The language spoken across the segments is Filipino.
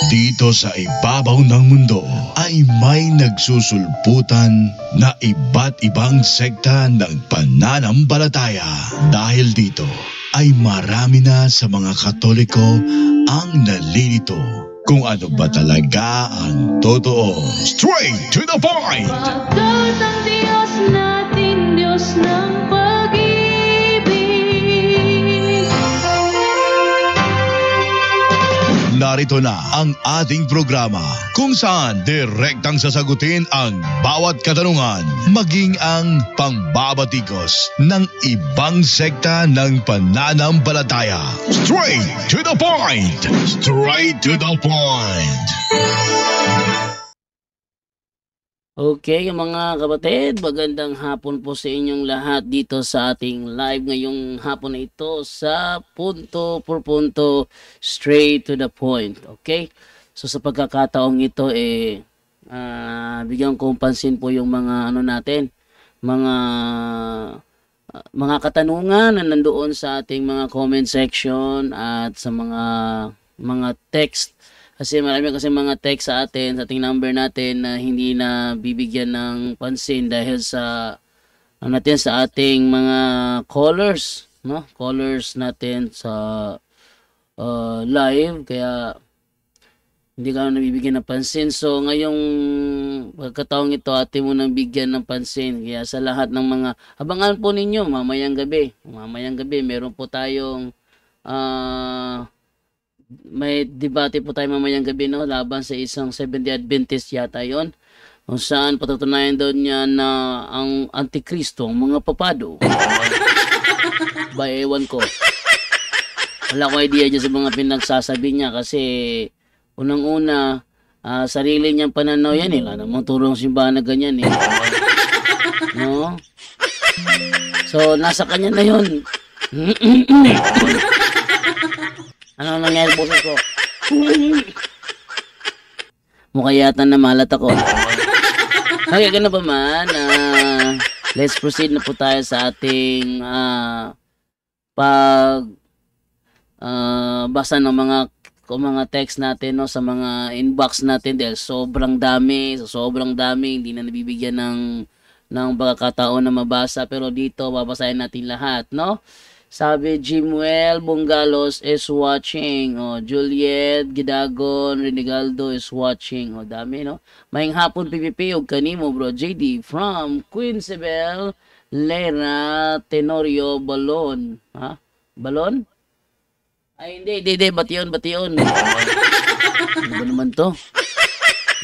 Dito sa ibabaw ng mundo ay may nagsusulputan na iba't ibang sekta ng pananampalataya. Dahil dito ay marami na sa mga Katoliko ang nalilito kung ano ba talaga ang totoo. Straight to the point! Pagkat ang Diyos natin, Diyos ng pag-ibig. Narito na ang ating programa kung saan direktang sasagutin ang bawat katanungan, maging ang pangbabatikos ng ibang sekta ng pananampalataya. Straight to the point! Straight to the point! Okay, mga kapatid, magandang hapon po sa inyong lahat dito sa ating live ngayong hapon na ito sa punto por punto, straight to the point. Okay? So sa pagkakataong ito bigyan kong pansin po yung mga natin, mga katanungan na nandoon sa ating mga comment section at sa mga text. Kasi marami mga text sa ating number natin na hindi na bibigyan ng pansin dahil sa sa ating mga callers, no? Callers natin sa live, kaya hindi ka nabibigyan ng pansin. So ngayong pagkataong ito, atin mo nang bigyan ng pansin. Kaya sa lahat ng mga abangan po ninyo mamayang gabi meron po tayong may debate po tayo mamayang gabi, no, laban sa isang Seventh-day Adventist yata yon, kung saan patutunayan daw niya na ang Antikristo, ang mga papado. Ba, ewan ko. Wala ko idea dyan sa mga pinagsasabi niya kasi unang-una, sarili niyang pananaw yan eh. Wala namang turong simbahan na ganyan eh. No? So, nasa kanya na yun. Ano nangyari boses ko? Mukha yata na malat ako. Okay, gano'n pa man. Let's proceed na po tayo sa ating basa ng mga text natin, no, sa mga inbox natin dahil sobrang dami, hindi na nabibigyan ng pagkakataon na mabasa, pero dito babasahin natin lahat, no? Sabi, Jimuel Bungalos is watching. Juliet Gidagon Renigaldo is watching. Dami, no? Maing hapon, PPP, og kanimo, bro. JD from Queen Isabel, Lera Tenorio Balon. Ha? Balon? Ay, hindi. Bation. Ano ba naman to?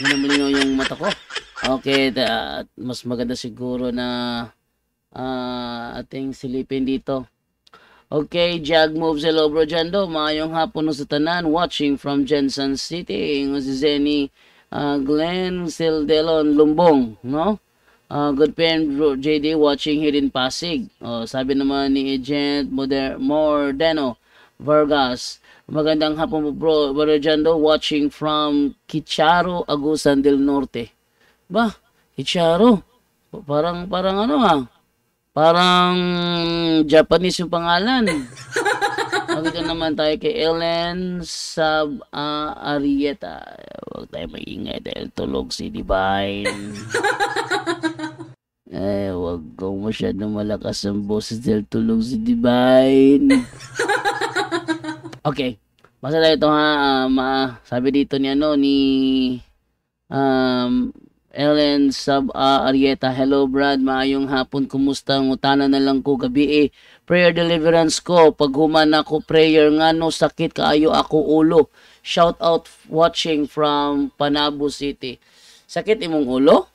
Hindi na malinaw yung mata ko. Okay, mas maganda siguro na ating silipin dito. Okay, Jag moves, hello bro Jando, maayong hapon sa tanan, watching from Jensen City, si Zenny Glenn Sildelon Lumbong, no? Good friend bro JD, watching here in Pasig. Sabi naman ni Agent Mordeno Vargas, magandang hapon bro Jando, watching from Kicharo, Agusan del Norte. Ba, Kicharo? Parang parang Japanese yung pangalan. Dito naman tayo kay Ellen Arieta. Huwag tayo maingay dahil tulog si Divine. Huwag kong masyadong malakas ang boses dahil tulog si Divine. Okay. Basta tayo ito ha. Sabi dito ni Ellen Arieta, hello Brad, maayong hapon, kumusta? Ngutana na lang ko gabi prayer deliverance ko, pag human ako prayer nga no, sakit kaayo ako ulo. Shout out watching from Panabo City. Sakit imong ulo?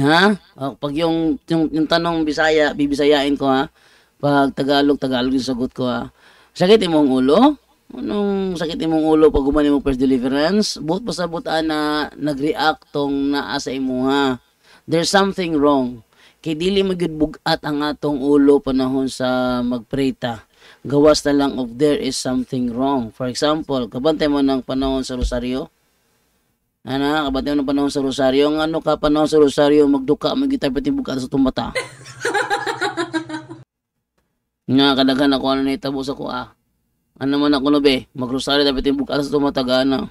Ha? Pag yung tanong Bisaya, bibisayain ko ha. Pag Tagalog yung sagot ko ha. Sakit imong ulo? Anong sakit imong ulo pag humani mo first deliverance? Buot pa sa butaan na nag-react tong naa sa imo ha. There's something wrong. Kay dili magudbugat ang atong ulo panahon sa magpreta. Gawas na lang of there is something wrong. For example, kabantay mo ng panahon sa rosaryo. Kabantay mo ng panahon sa rosaryo. Ang panahon sa rosaryo, magduka, magitay pati bugat sa tumata. Kadaghan ako na itabo sa kuha. Ano man ako no be, magrosaryo dapat yung bukas ito matagana.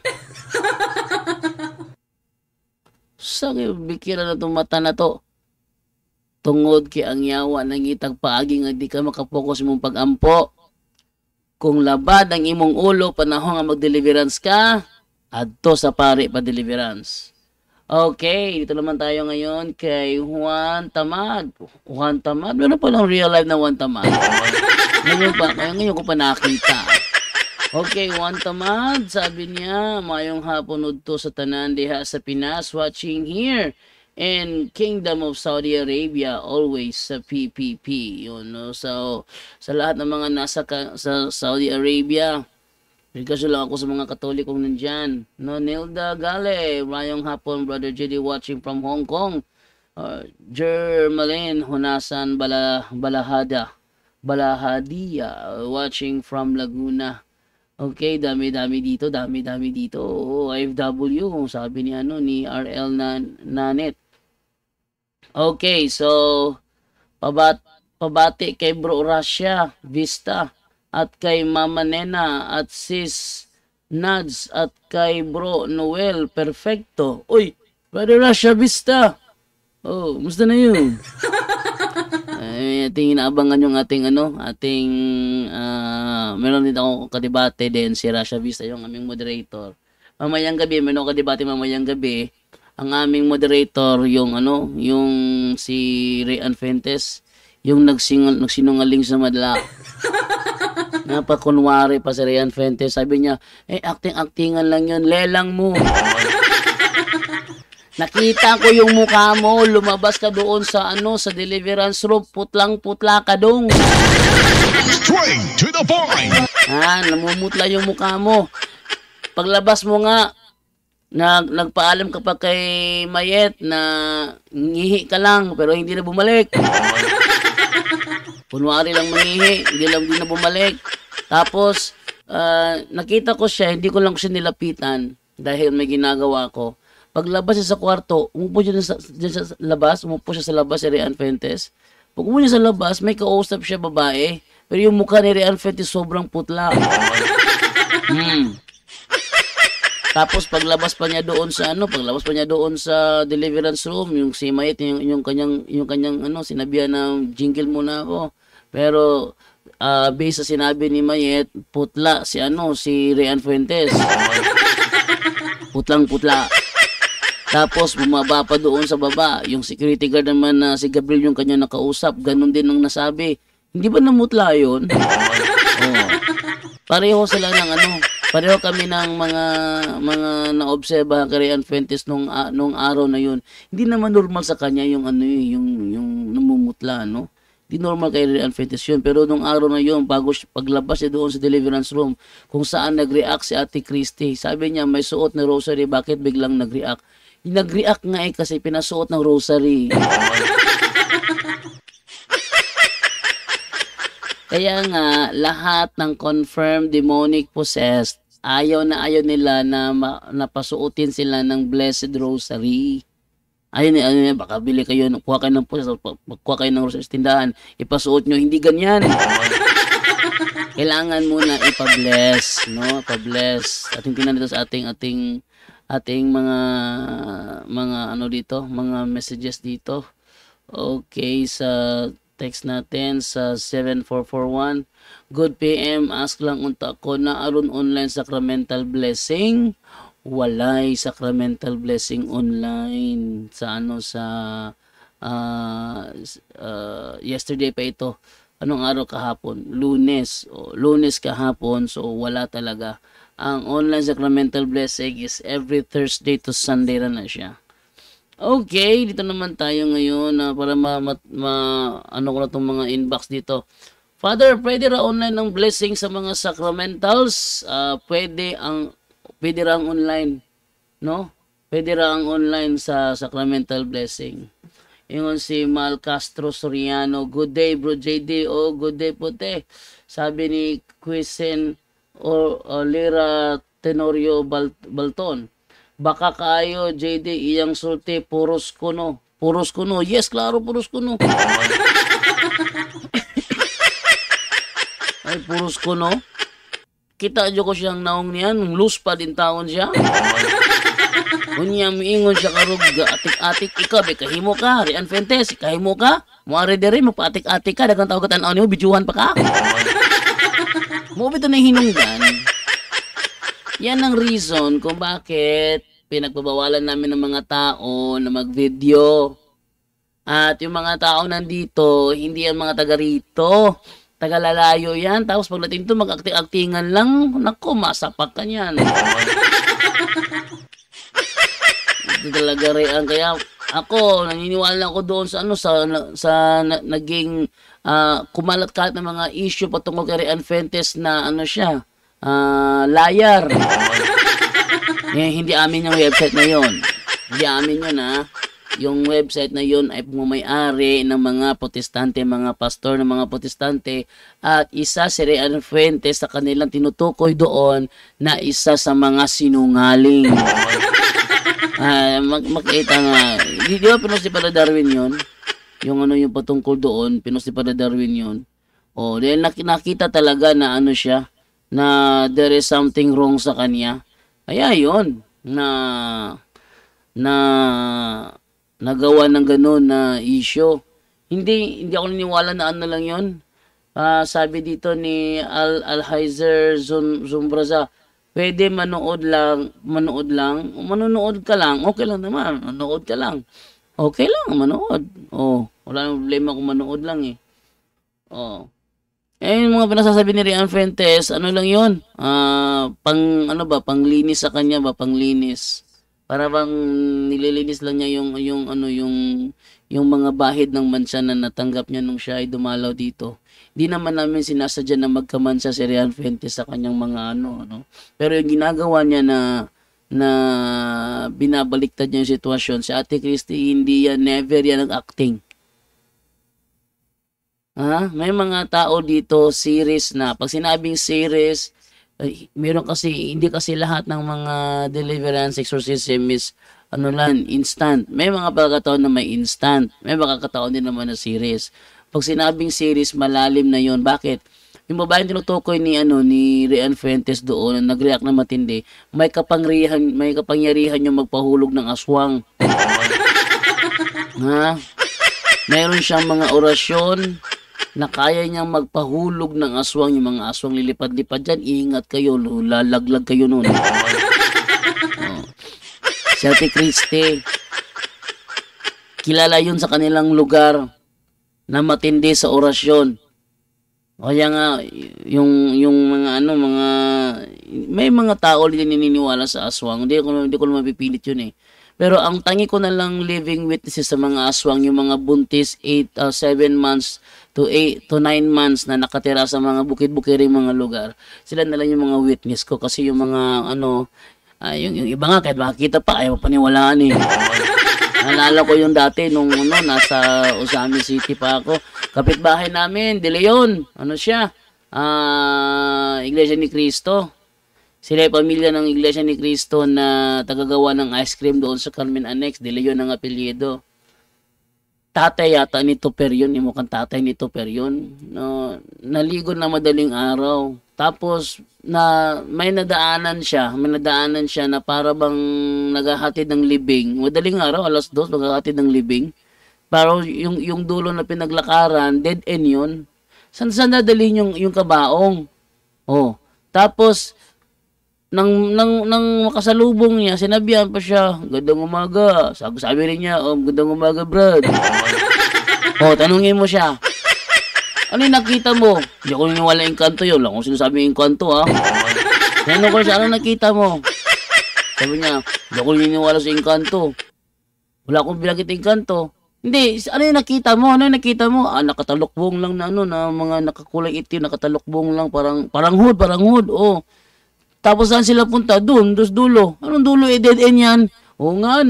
Unsa kay bikira na tong mata na to? Tungod kay ang yawa nang itag paagi nga di ka makapokus mong pagampo. Kung labad ang imong ulo panahon nga mag-deliverance ka, adto sa pari pa deliverance. Okay, dito naman tayo ngayon kay Juan Tamad. Juan Tamad? Meron pa lang real life na Juan Tamad. Ngayon ko pa nakita. Okay, Juan Tamad, sabi niya, mayong hapon udto sa tanan diha sa Pinas, watching here in Kingdom of Saudi Arabia, always sa PPP. Yun, no? So, sa lahat ng mga nasa sa Saudi Arabia, kasi lang ako sa mga Katolikong nandyan. No, Nilda Gale, mayong hapon, Brother JD watching from Hong Kong. Jermaline Hunasan Balahadia, watching from Laguna. Okay, dami-dami dito. OFW, sabi ni ni RL Nanet. Okay, so pabati kay Bro Russia Vista at kay Mama Nena at Sis Nads at kay Bro Noel Perfecto. Uy, Brother Russia Vista. Oh, musta na yun? Ating inaabangan yung ating meron din ako kadebate din si Russia Vista, yung aming moderator. Mamayang gabi, meron ako kadebate mamayang gabi. Ang aming moderator yung yung si Rayan Fuentes, yung nagsinungaling sa madla. Napakunwari pa si Rayan Fuentes, sabi niya, acting-actingan lang yun, lelang mo. Nakita ko yung mukha mo, lumabas ka doon sa sa deliverance room, putlang-putla ka dong. Straight to the point! Namumutla yung mukha mo. Paglabas mo nga, nagpaalam ka pa kay Mayet na ngihi ka lang, pero hindi na bumalik. Kunwari lang mangihi, hindi na bumalik. Tapos, nakita ko siya, hindi ko lang siya nilapitan dahil may ginagawa ko. Paglabas siya sa kwarto, umupo siya sa labas, si Rayan Fuentes. Pag umupo niya sa labas, may kausap siya babae, pero yung mukha ni Rayan Fuentes sobrang putla. Tapos paglabas pa niya doon sa deliverance room, yung si Mayet, yung kanyang sinabihan ng jingle muna ako. Pero based sa sinabi ni Mayet, putla si Rayan Fuentes. Putlang-putla. Tapos bumaba pa doon sa baba, yung security guard naman na si Gabriel yung kanya nakausap, ganun din ang nasabi. Hindi ba namutla yun? Pareho sila pareho kami ng mga naobserbahan kay Rayan Fuentes nung araw na yun. Hindi naman normal sa kanya yung yung namumutla, no? Hindi normal kay Rayan Fuentes yun. Pero nung araw na yun, paglabas niya doon sa deliverance room, kung saan nag-react si Ate Christy, sabi niya may suot na rosary, bakit biglang nag-react? Nag-react nga kasi pinasuot ng rosary. Kaya nga, lahat ng confirmed demonic possessed, ayaw nila na napasuotin sila ng blessed rosary. Ayaw baka bili kayo, kuha kayo ng possessed, kuha kayo ng rosary sa tindahan, ipasuot nyo, hindi ganyan. Kailangan muna ipa-bless, no? Pa-bless. Ating tingnan dito sa ating mga mga messages dito. Okay, sa text natin sa 7441. Good PM, ask lang unta ko na aron online sacramental blessing. Walay sacramental blessing online sa yesterday pa ito. Anong araw kahapon? Lunes. Lunes kahapon, so wala talaga. Ang online sacramental blessing is every Thursday to Sunday na siya. Okay, dito naman tayo ngayon para ko na itong mga inbox dito. Father, pwede ra online ng blessing sa mga sacramentals? Pwede ra ang online, no? Pwede ra ang online sa sacramental blessing. Ingon si Mal Castro Soriano, good day bro JD, good day po te. Sabi ni Quisen Lira Tenorio Balton, baka kayo JD iyang sulti puros kuno. Yes, klaro, puros kuno. Ay, puros kuno. Kita nyo ko siyang naong niyan, loose pa din taon siya. Unya miingon siya karog atik-atik ikaw be kahimo ka, Rian Fuentes, kahimo ka. Moare diri mo paatik-atik ka daghang tao tan-aw nimo bidyuhan pa ka. Mo bitaw na hinungdan. Yan ang reason kung bakit pinagbabawalan namin ng mga tao na mag-video. At yung mga tao nandito, hindi yan mga taga rito. Taga lalayo yan. Tapos pagdating to mag-acting-actingan lang. Nako, masapak ka niyan. Ito talaga rin. Kaya ako, naniniwala ako doon sa naging kumalat-kalat ng mga issue patungkol kay Rian Fuentes na siya, liar. Hindi amin yung website na yon. Hindi amin yun Yung website na yun ay pumamayari ng mga protestante, mga pastor ng mga protestante, at isa si Rian Fuentes sa kanilang tinutukoy doon na isa sa mga sinungaling. Makita nga, di ba pinost ni Padre Darwin yun? Yung yung patungkol doon, pinost ni Padre Darwin yun. Dahil nakita talaga na siya, na there is something wrong sa kanya. Kaya yun, nagawa ng gano'n na issue. Hindi ako niniwala na lang yun. Sabi dito ni Alhaizer Zumbraza, pwede manood ka lang, okay lang naman, manood ka lang. Okay lang, manood. Wala nang problema kung manood lang yung mga pinasasabi ni Rian Fuentes, lang yun? Panglinis sa kanya ba? Panglinis. Para bang nililinis lang niya yung mga bahid ng mansa na natanggap niya nung siya ay dumalaw dito. Di naman namin sinasadya na magkamansa si Rian Fuentes sa kanyang mga Pero yung ginagawa niya na binabaliktad niya yung sitwasyon, si Ate Christy, hindi yan, never yan nag-acting. May mga tao dito, series na. Pag sinabing series, meron kasi, hindi kasi lahat ng mga deliverance exorcism is instant. May mga pagkakataon na may instant. May pagkakataon din naman na series. Pag sinabing series, malalim na yon. Bakit? Yung babaeng tinutukoy ni Rian Fuentes doon, na nag-react na matindi, may kapangyarihan yung magpahulog ng aswang. Meron siyang mga orasyon na kaya niyang magpahulog ng aswang. Yung mga aswang lilipad-lipad dyan, ingat kayo, lalaglag kayo nun. Si Ate Christy, kilala yun sa kanilang lugar na matindi sa orasyon. Kaya nga, yung may mga tao din naniniwala sa aswang. Hindi ko mapipilit yun Pero ang tangi ko na lang living witnesses sa mga aswang, yung mga buntis 7 months to 9 months na nakatira sa mga bukid-bukiring mga lugar. Sila na lang yung mga witness ko kasi yung mga yung iba nga kahit makikita pa ayaw paniwalaan Nalala ko yung dati nung nasa Osami City pa ako. Kapitbahay namin, De Leon, siya? Iglesia ni Cristo. Sila yung pamilya ng Iglesia ni Cristo na tagagawa ng ice cream doon sa Carmen Annex. De Leon ang apelyido. Tatay yata ni Tupper yun. Mukhang tatay ni Tupper yun. Naligo na madaling araw. Tapos, may nadaanan siya na para bang naghahatid ng libing. Madaling araw, 2:00, naghahatid ng libing. Pero yung dulo na pinaglakaran, dead end yun. Saan dadalhin yung kabaong? Tapos, nang makasalubong niya, sinabihan pa siya, "Gandang umaga." Sabi rin niya, "Gandang umaga, Brad." Tanungin mo siya, "Ano yung nakita mo?" Hindi ako niniwala yung kanto yun. Lang kung sinasabi yung kanto, Tanong ko siya, "Ano nakita mo?" Sabi niya, "Hindi ako niniwala sa yung kanto. Wala akong binagit yung kanto." "Hindi, ano yung nakita mo? Ano yung nakita mo?" Nakatalokbong lang na na mga nakakulay itim, nakatalokbong lang, parang hood. Tapos saan sila punta? Doon, dulo. Anong dulo? Dead end yan. Nga,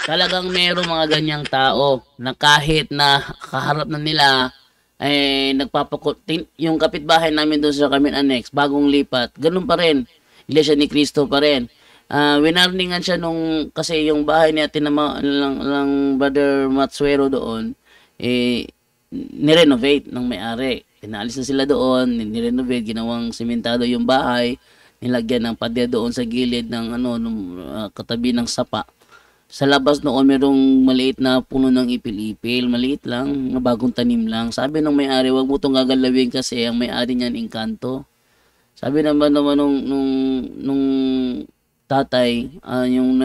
Talagang merong mga ganyang tao na kahit na kaharap na nila, yung kapitbahay namin doon sa Carmen Annex, bagong lipat, ganun pa rin. Iglesia ni Cristo pa rin. Winarningan siya kasi yung bahay ni Ate lang Brother Matsuero doon, nirenovate ng may-ari. Pinaalis na sila doon, nirenovate, ginawang sementado yung bahay. nilagyan ng pader doon sa gilid ng katabi ng sapa. Sa labas noon merong maliit na puno ng ipil-ipil, maliit lang, na bagong tanim lang. Sabi ng may-ari, wag mo itong gagalawin kasi ang may-ari niyan engkanto. Sabi naman nung tatay, yung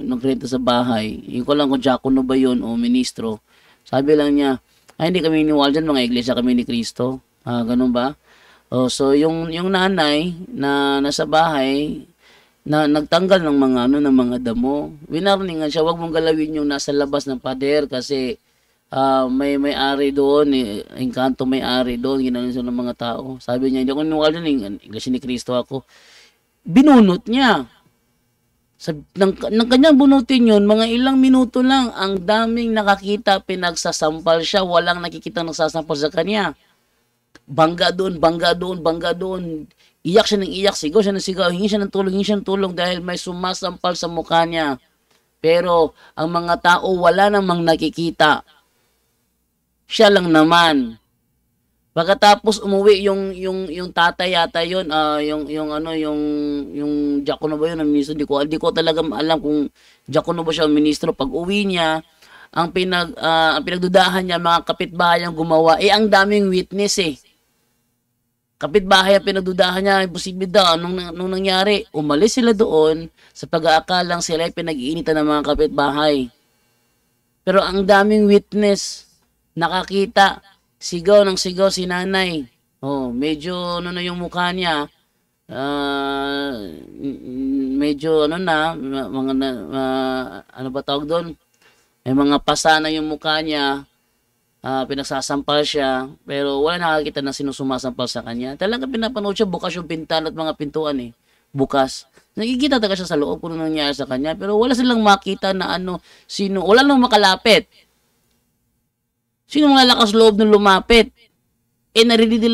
nagrenta sa bahay, yung ko lang kung diakono ba yun o ministro. Sabi lang niya, ay hindi kami niniwala dyan, mga iglesia kami ni Kristo. Ganun ba? So yung nanay na nasa bahay, na nagtanggal ng mga damo. Winarningan siya, wag mong galawin yung nasa labas ng pader kasi may-ari doon, engkanto may-ari doon, ginanon siya ng mga tao. Sabi niya, hindi ako niniwala dyan, iglesia ni Kristo ako. Binunot niya. Nang kanyang bunutin yun, mga ilang minuto lang, ang daming nakakita, pinagsasampal siya, walang nakikita nagsasampal sa kanya. Bangga doon, bangga doon, bangga doon. Iyak siya ng iyak, sigaw siya ng sigaw, hingi siya ng tulong dahil may sumasampal sa mukha niya. Pero ang mga tao wala namang nakikita. Siya lang naman. Pagkatapos umuwi yung tatay yata yun, yung diakono ba yun, ang ministro, di ko talaga alam kung diakono ba siya o ministro. Pag uwi niya, ang pinagdudahan niya, mga kapitbahay ang gumawa, ang daming witness Kapitbahay ang pinagdudahan niya, imposible daw. Nung nangyari, umalis sila doon sa pag-aakalang sila ay pinag-iinitan ng mga kapitbahay. Pero ang daming witness, nakakita, sigaw ng sigaw si nanay. Medyo na yung mukha niya, medyo ano ba tawag doon? May mga pasa na yung mukha niya, pinagsasampal siya, pero wala nakakita na sino sumasampal sa kanya. Talaga pinapanood siya, bukas yung pintan at mga pintuan bukas. Nakikita talaga siya sa loob kung ano nangyari sa kanya, pero wala silang makita na sino, wala nang makalapit. Sino mga lakas loob ng lumapit? Narinig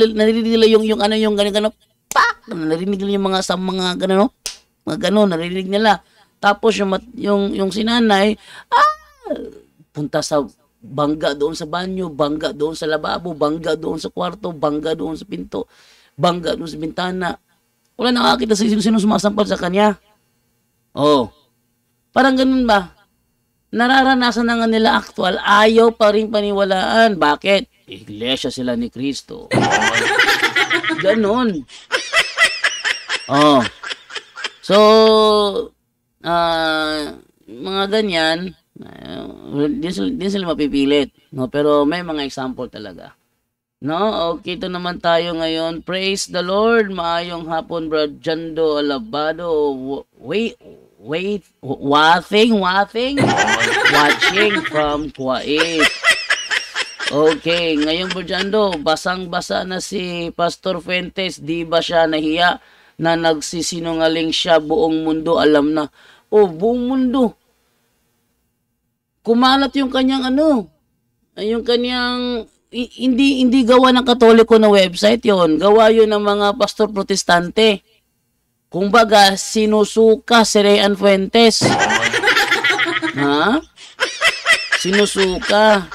nila yung ganun, pak! Narinig nila yung mga ganun, narinig nila. Tapos yung sinanay, punta sa bangga doon sa banyo, bangga doon sa lababo, bangga doon sa kwarto, bangga doon sa pinto, bangga doon sa bintana. Wala nakakita sa sino sumasampal sa kanya. Parang ganun ba? Nararanasan na nga nila actual, ayaw pa rin paniwalaan. Bakit? Iglesia sila ni Kristo. Ganun. So, mga ganyan, din sila mapipilit, pero may mga example talaga. Okay, ito naman tayo ngayon. Praise the Lord. Maayong hapon, Brad Jando Alabado. Watching from Kuwait. Okay, ngayon, Brad Jando, basang-basa na si Pastor Fuentes. Di ba siya nahiya na nagsisinungaling siya, buong mundo alam na? Buong mundo. Kumalat yung kanyang yung kanyang hindi gawa ng Katoliko na website yon, gawa yun ng mga pastor protestante. Kumbaga sinusuka si Ryan Fuentes. Sinusuka.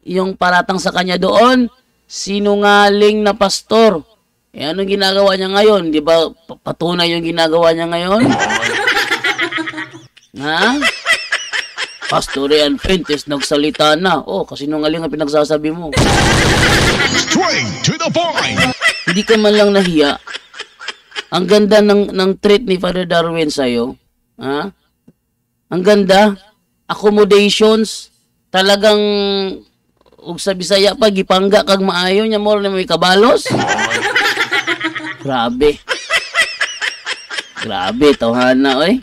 Yung paratang sa kanya doon, sinungaling na pastor. Anong ginagawa niya ngayon? Di ba patunay yung ginagawa niya ngayon? Pastor Ryan Fuentes nagsalita na. Kasi nungaling ang pinagsasabi mo. Straight to the point! Hindi ka man lang nahiya. Ang ganda ng treat ni Father Darwin sa'yo. Ang ganda. Accommodations. Talagang ug sa Bisaya pa, gipangga kag maayo niya mo na may kabalos. Grabe. Grabe, tawhana, oy.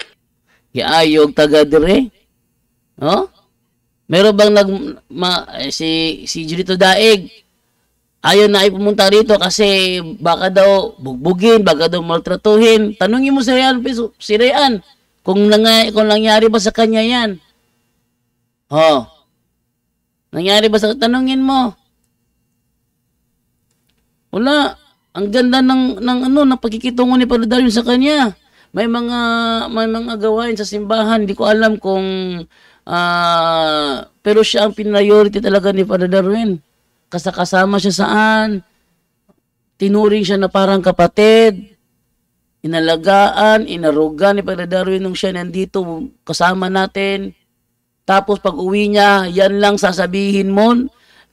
Giayog taga dire. Meron bang si Julito Daig ayaw na ay pumunta rito kasi baka daw bugbugin, baka daw maltratuhin. Tanungin mo si Ryan kung nangyari ba sa kanya yan. Nangyari ba tanungin mo. Wala. Ang ganda ng pagkikitungo ni Padre Darwin sa kanya. May mga gawain sa simbahan, hindi ko alam kung pero siya ang priority talaga ni Father Darwin. Kasama siya saan? tinuring siya na parang kapatid, inalagaan, inarugan ni Brother Darwin nung siya nandito kasama natin. Tapos pag uwi niya, yan lang sasabihin mo,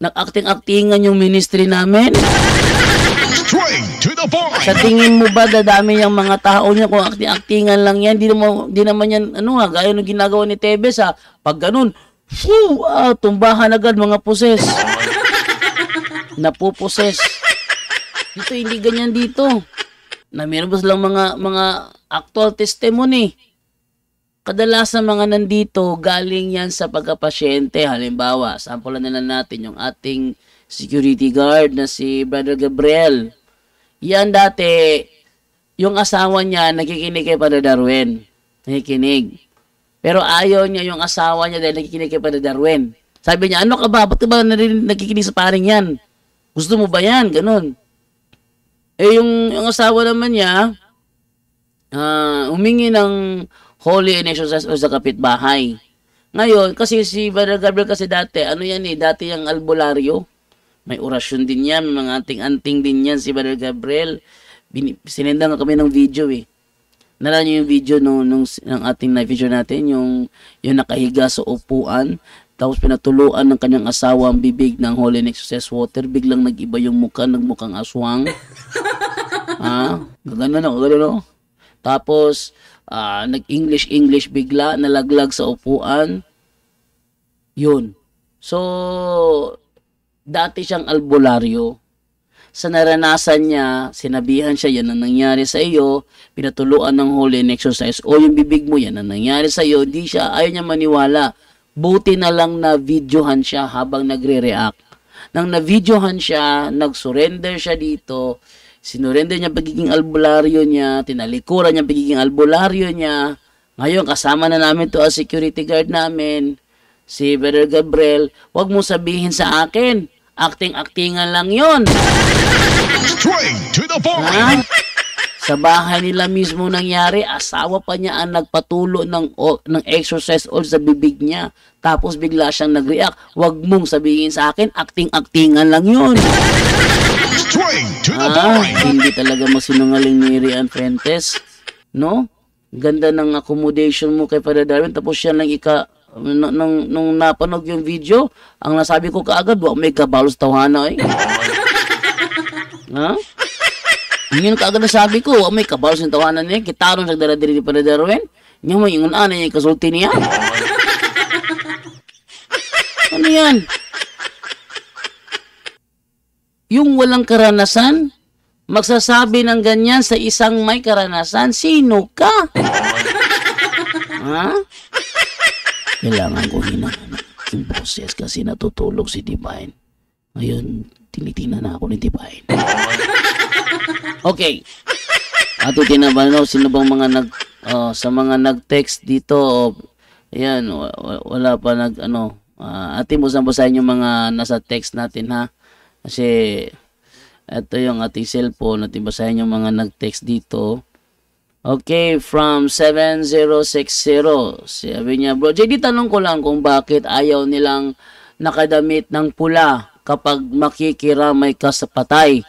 nag-acting-actingan yung ministry namin. Straight to the point. Sa tingin mo ba dadami yung mga tao niya kung acting-actingan lang yan? Di naman yan, gaya ng ginagawa ni Tebes Pag ganun, tumbahan agad mga poses. Napuposes. Dito, hindi ganyan dito. Na meron ba silang mga actual testimony. Kadalasan mga nandito, galing yan sa pagkapasyente. Halimbawa, sampulan na lang natin yung ating security guard na si Brother Gabriel. Yan dati, yung asawa niya nakikinig kay Brother Darwin. Nakikinig. Pero ayaw niya yung asawa niya dahil nakikinig kay Brother Darwin. Sabi niya, ano ka ba? Ba't ka ba nakikinig sa paring yan? Gusto mo ba yan? Ganun. Yung asawa naman niya, humingi ng holy and exercise o sa kapitbahay. Ngayon, kasi si Brother Gabriel kasi dati, dati yung albularyo. May orasyon din yan, may mga anting-anting din yan si Brother Gabriel. Sinendan kami ng video Nalala niyo yung video ng ating na-feature natin, yung nakahiga sa upuan, tapos pinatuluan ng kanyang asawa ang bibig ng holy and exercise water, biglang nag-iba yung mukha, nagmukhang aswang. Gagano. Tapos, nag-English bigla, nalaglag sa upuan. Yun. So, dati siyang albularyo. Sa naranasan niya, sinabihan siya, yan ang nangyari sa iyo, pinatuluan ng holy and exercise, o yung bibig mo, yan ang nangyari sa iyo, ayaw niya maniwala. Buti na lang na videohan siya habang nagre-react. Nang na-videohan siya, nag-surrender siya dito, sinurrender niya pagiging albularyo niya, tinalikuran niya pagiging albularyo niya. Ngayon, kasama na namin to as security guard namin, si Brother Gabriel. Huwag mo sabihin sa akin, acting-actingan lang yon. Straight to the point. Sa bahay nila mismo nangyari, asawa pa niya ang nagpatulo ng exercise oil sa bibig niya. Tapos bigla siyang nag-react. Huwag mong sabihin sa akin, acting-actingan lang yon. Straight to the point. Hindi talaga masinungaling ni Rian Fuentes. No? Ganda ng accommodation mo kay Father Darwin. Tapos siya lang nung napanood yung video, ang nasabi ko kaagad, may kabalos tawhana Ha? Yun kaagad nasabi ko, may kabalos ng tawanan niya, kitaron sa dala-diri ni Father Darwin, niya may ingon niya yung kasulti niya. Ano yan? Yung walang karanasan, magsasabi ng ganyan sa isang may karanasan, sino ka? Ha? Kailangan ko hinahanap yung boses kasi natutulog si Divine. Ngayon, tinitingnan na ako ni Divine. Okay. Ato tinabanaw, sino bang mga sa mga nag-text dito, ayan, wala pa atin mo basahin yung mga nasa text natin ha. Kasi, ito yung ating cellphone, atin basahin yung mga nag-text dito. Okay, from 7060. Sabi niya, Bro JD, tanong ko lang kung bakit ayaw nilang nakadamit ng pula kapag makikiramay ka sa patay.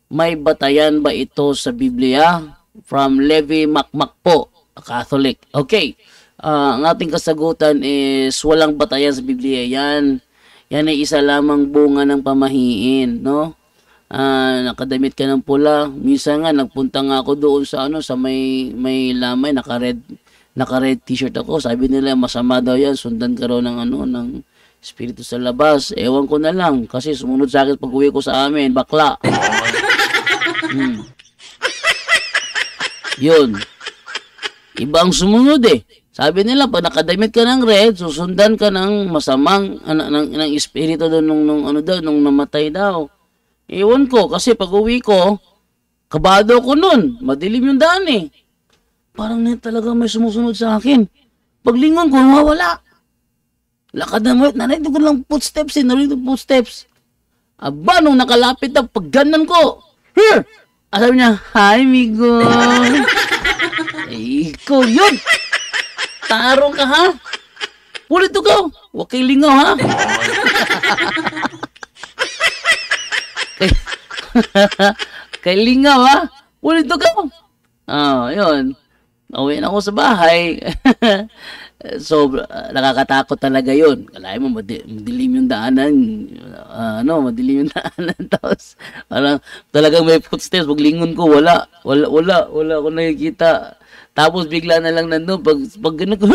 May batayan ba ito sa Biblia? From Levi Makmak po, Catholic. Okay, ang ating kasagutan is walang batayan sa Biblia. Yan ay isa lamang bunga ng pamahiin, no? Nakadamit ka ng pula. Minsan nga nagpunta nga ako doon sa sa may lamay, naka-red t-shirt ako. Sabi nila masama daw yan, sundan ka raw ng espiritu sa labas. Ewan ko na lang kasi sumunod sa akin pag-uwi ko sa amin, bakla. Yun. Iba ang sumunod Sabi nila pag nakadamit ka ng red, susundan ka ng masamang ng espiritu doon nung namatay daw. Ewan ko, kasi pag uwi ko, kabado ko nun. Madilim yung daan Parang talaga may sumusunod sa akin. Paglingon ko, mawala. Lakad na mo, narinig ko lang footsteps narinig ko footsteps. Aba, nung nakalapit na, pagganan ko. Here! Sabi niya, hi, Migo. Ikaw yun. Tarong ka, ha? Pulit to go. Huwag kay lingaw, ha? Kay lingaw ha. Ulit to ka. Yun. Uwi na ako sa bahay. So, nakakatakot talaga yun. Kalahin mo, madilim yung daanan. Madilim yung daanan. Tapos, talagang may footsteps. Paglingon ko, wala ako nakikita. Tapos, bigla na lang nandun. Pag ganun ko,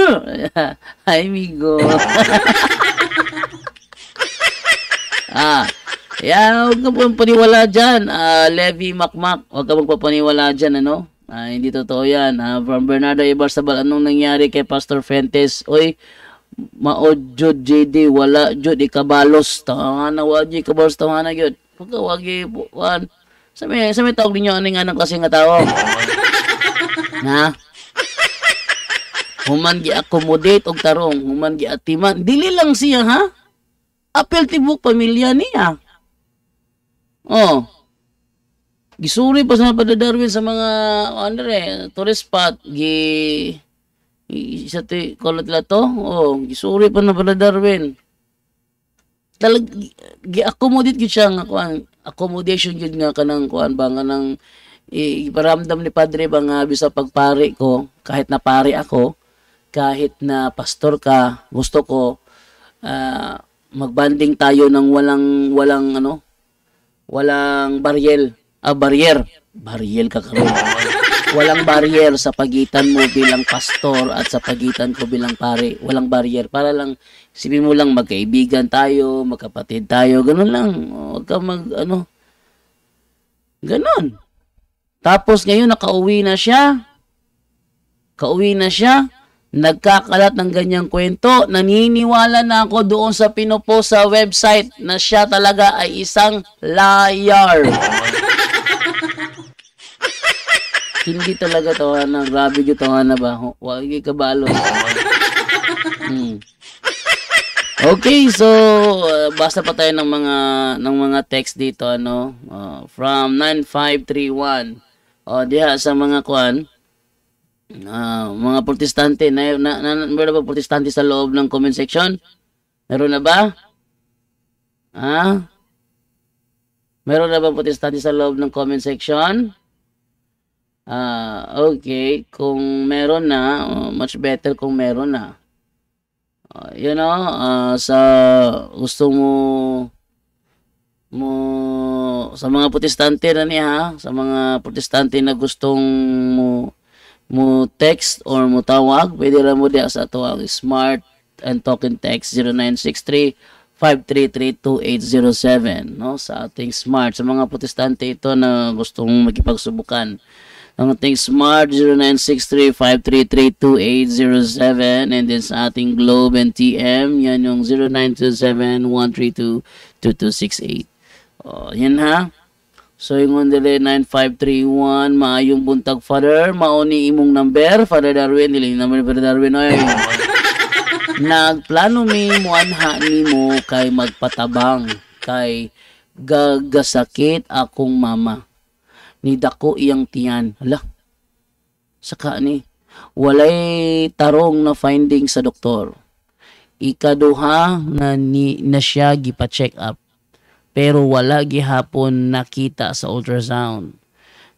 hi, amigo. Huwag ka pong paniwala dyan. Levi Makmak, huwag ka pong papaniwala dyan, ano? Hindi totoo yan. From Bernardo Ibarzabal, anong nangyari kay Pastor Fuentes? Oy, maod jud JD, wala jud ikabalos. Tanga na, wala jud ikabalos, tanga na yun. Pagkawagi, buwan. Sa may tawag ninyo, aning anong kasi nga tao? Ha? Human gi-accommodate og tarong, human gi-atiman. Dili lang siya, ha? Apel tibuk pamilya niya. Gisuri pa sa Brother Darwin sa mga tourist spot isa ti kolot la to. Gisuri pa na Brother Darwin. Gi-accommodate gyud siya nga kuan, accommodation gyud nga kanang kuan ba nga nang iparamdam ni Padre ba nga bisa pagpari ko, kahit na pari ako, kahit na pastor ka, gusto ko magbanding tayo ng walang barrier ka karon. Walang barrier sa pagitan mo bilang pastor at sa pagitan ko bilang pare. Walang barrier. Para lang, isipin mo lang, magkaibigan tayo, magkapatid tayo, ganun lang. Huwag ka ganun. Tapos ngayon, nakauwi na siya. Nagkakalat ng ganyang kwento. Naniniwala na ako doon sa pinopost sa website na siya talaga ay isang liar. Hindi talaga tawanan. Grabe yung tawanan ba? Huwag yung kabalos. Okay, so basta pa tayo ng mga text dito, from 9531. Diha sa mga kuan, mga protestante meron na ba protestante sa loob ng comment section? Meron na ba? Meron na ba protestante sa loob ng comment section? Okay, kung meron na, much better kung meron na. Sa gusto mo sa mga protestante na niya, sa mga protestante na gustong mo text or mo tawag, pwede lang mo diya sa tawag smart and talking text 0963-533-2807, sa ating smart. Sa mga protestante ito na gustong makipagsubukan, ang ating smart 0963-533-2807, and then sa ating Globe and TM, yan yung 0927-132-2268. Yan ha. So yung dili 9531, maayong buntag Father, mauni imong number, Father Darwin, dili naman Father Darwin, oy. Nagplano mi muanha nimo kay magpatabang, kay gagasakit akong mama. Ni dako iyang tiyan. Hala. Saka ni walay tarong na finding sa doktor. Ikaduha na siya gipa-check up. Pero wala gihapon nakita sa ultrasound.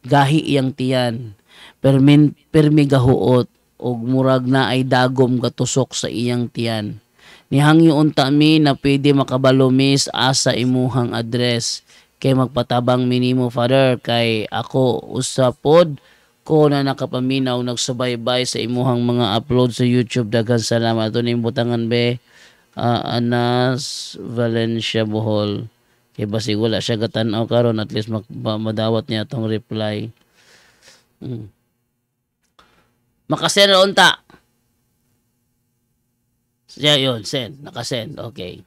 Gahi iyang tiyan. Permi gahuot og murag na ay dagom gatusok sa iyang tiyan. Nihangyo unta mi na pwede makabalumis asa imuhang address. Kay magpatabang minimo Father, kay ako usapod ko na nakapaminaw nagsubaybay sa imuhang mga upload sa YouTube. Daghang salamat. Ito na yung butangan be, Anas Valencia Bohol. Kay basig wala siya gatanaw karon, at least madawat niya tong reply. Makasend ron ta. Siya yun, send. Nakasend. Okay.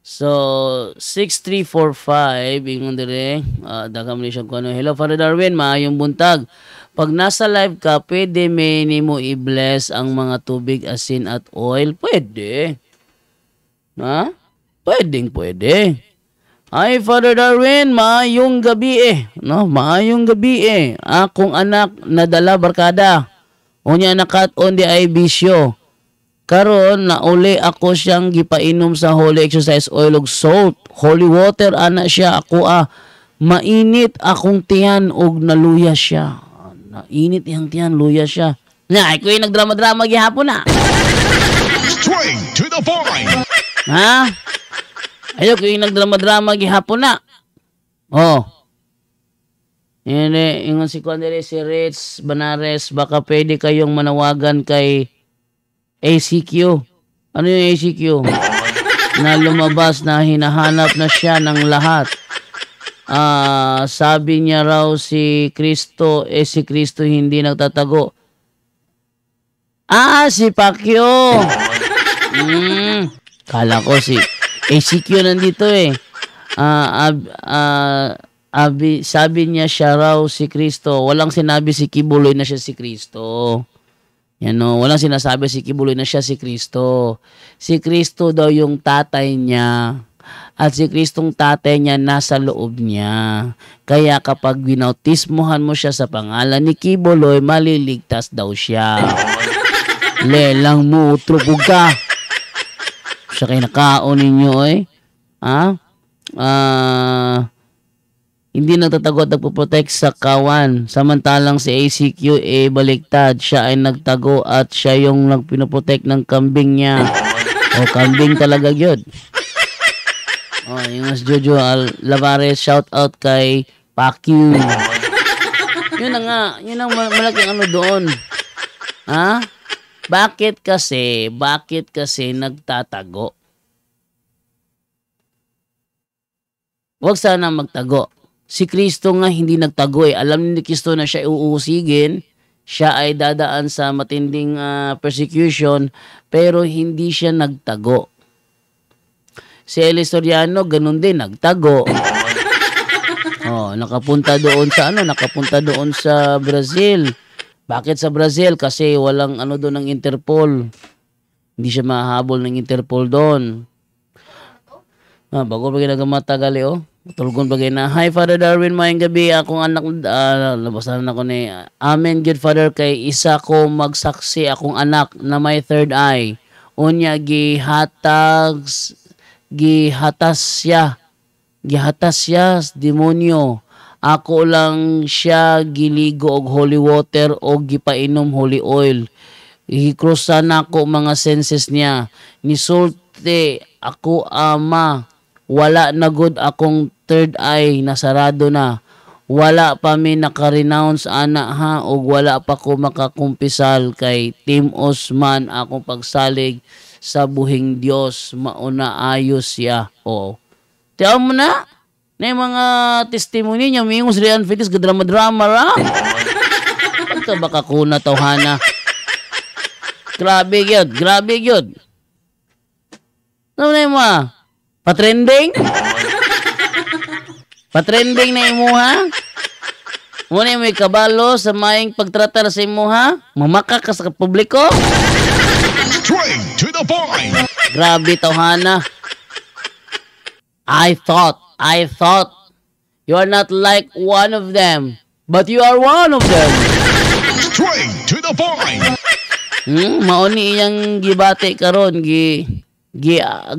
So, 6345, ingon dire, daghang man siya kuno. Hello, Father Darwin, maayong buntag. Pag nasa live ka, pwede may nimo i-bless ang mga tubig, asin at oil? Pwede. Ha? Pwede. Ay, Father Darwin, maayong gabi maayong gabi Akong anak nadala barkada. Unya nakat-on di ay bisyo. Karon na uli ako siyang gipainom sa holy exercise oil ug salt. Holy water ana siya ako Mainit akong tiyan og naluya siya. Nainit iyang tiyan, luya siya. Na, ko yung nagdrama-drama gihapon na. Straight to the point. Ha? Ayoko yung nagdrama-drama gihapon na. Oh. Yung si Kondere, si Ritz Banares, baka pwede kayong manawagan kay ACQ. Ano yung ACQ? Na lumabas na hinahanap na siya ng lahat. Sabi niya raw si Kristo, si Kristo hindi nagtatago. Si Pacquiao. Kala ko si ACQ nandito eh. Sabi niya siya raw si Kristo. Walang sinabi si Kibuloy na siya si Kristo. Yan o, walang sinasabi si Kibuloy na siya si Kristo. Si Kristo daw yung tatay niya. At si Kristong tatay niya nasa loob niya. Kaya kapag binautismuhan mo siya sa pangalan ni Kibuloy, maliligtas daw siya. Lelang mo, trupog ka. Siya kayo nakaon ninyo eh. Hindi nagtatago at nagpo-protect sa kawan. Samantalang si ACQ baliktad. Siya ay nagtago at siya yung nagpinoprotect ng kambing niya. Kambing talaga yun. Yung mas Jojo Lavares, shout out kay Pacquiao. Yun na nga. Yun ang malaking ano doon. Bakit kasi nagtatago? Huwag sana magtago. Si Kristo nga hindi nagtago eh. Alam ni Kristo na siya uusigin. Siya ay dadaan sa matinding persecution. Pero hindi siya nagtago. Si Eli Soriano, ganun din, nagtago. Nakapunta doon sa Brazil. Bakit sa Brazil? Kasi walang doon ng Interpol. Hindi siya mahabol ng Interpol doon. Bago pa ginagmatagali Tulgon bagay na, hi Father Darwin, mayang gabi, akong anak, labasan ako ni, amen good Father, kay isa ko magsaksi akong anak na may third eye. Unya, gihatas siya, demonyo. Ako lang siya giligo og holy water o gipainom holy oil. Hikrosan ako mga senses niya. Nisulti ako ama. Wala na good akong third eye, nasarado na. Wala pa mi naka-renounce ana ha o wala pa ko makakumpisal kay Tim Osman akong pagsalig sa buhing Dios mauna ayos siya. Tiyaw mo na yung mga testimony niya mingos riyan fitis gadrama-drama ra. Pagka baka kuna tawhana. Grabe gyud. Ano na mo? Patrending na imuha? Muna may kabalo sa maing pagtratar sa imuha? Mamaka ka sa publiko? Straight to the point. Grabe tawhana. I thought you are not like one of them, but you are one of them. Straight to the point. Mauni iyang gibate karon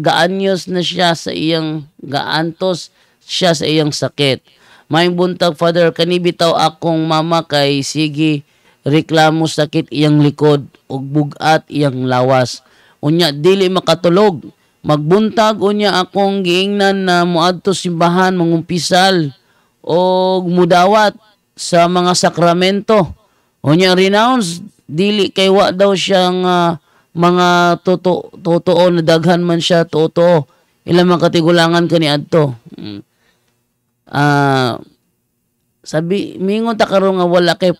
gaanyos na siya sa iyang gaantos siya sa iyang sakit. May buntag Father kanibitaw akong mama kay sige reklamo sakit iyang likod ug bugat iyang lawas. Unya dili makatulog. Magbuntag unya akong giingnan na moadto simbahan mangumpisal o mudawat sa mga sakramento. Unya renounce dili kay wa daw siyang mga totoo na daghan man siya totoo. Ilang mga katigulangan kani adto. Sabi mingon ta karon nga wala kay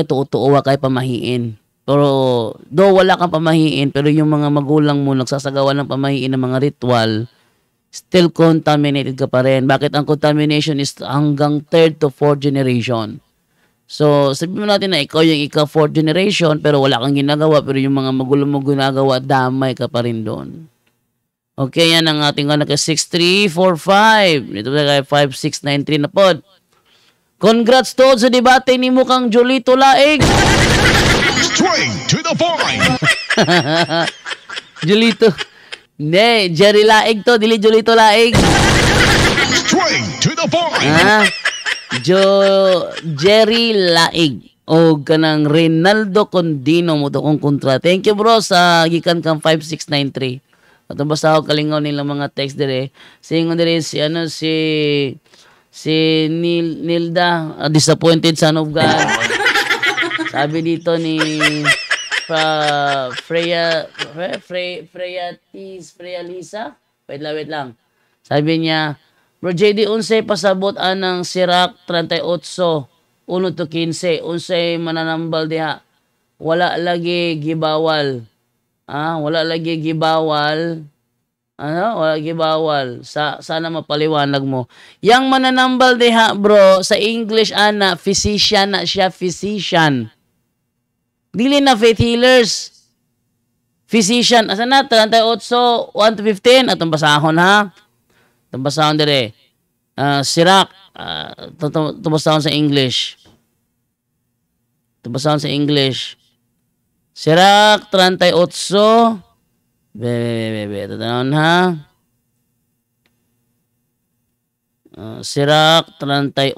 totoo wa kay pamahiin. Pero do wala kang pamahiin pero yung mga magulang mo nagsasagawa ng pamahiin ng mga ritual still contaminated ka pa rin. Bakit ang contamination is hanggang 3rd to 4th generation? So, sabihin mo natin na ikaw yung ika-4th generation pero wala kang ginagawa pero yung mga magulang mo ginagawa, damay ka pa rin doon. Okay, yan ang ating anak 6345. Dito na kay 5693 na pod. Congrats to sa debate ni mukhang Jolito Laig. Straight to the point. Jolito. Hindi, Jerry Laig to, dili Jolito Laig. Straight to the the point. Jerry Laig o kanang Reynaldo Condino mo to kong kontra. Thank you bro sa gikan kang 5693. At basta ako kalingaw nilang mga text dire. Singon dire si Nilda, a disappointed son of God. Sabi dito ni Freya Lisa. Wait lang. Sabi niya, Bro JD, unsay pasabot anang Sirach 38, 1 to 15, unsay mananambal diha. Wala lagi gibawal. Wala lagi gibawal. Wala gibawal. Sana mapaliwanag mo. Yang mananambal diha, bro, sa English physician na siya, physician. Dili na faith healers. Physician. Asa na? 38, 1 to 15. Atong basahon ha. Atong basahon dire. Sirach. Atong basahon sa English. Atong basahon sa English. Sirach 38. Tatanawin ha. Sirach 38.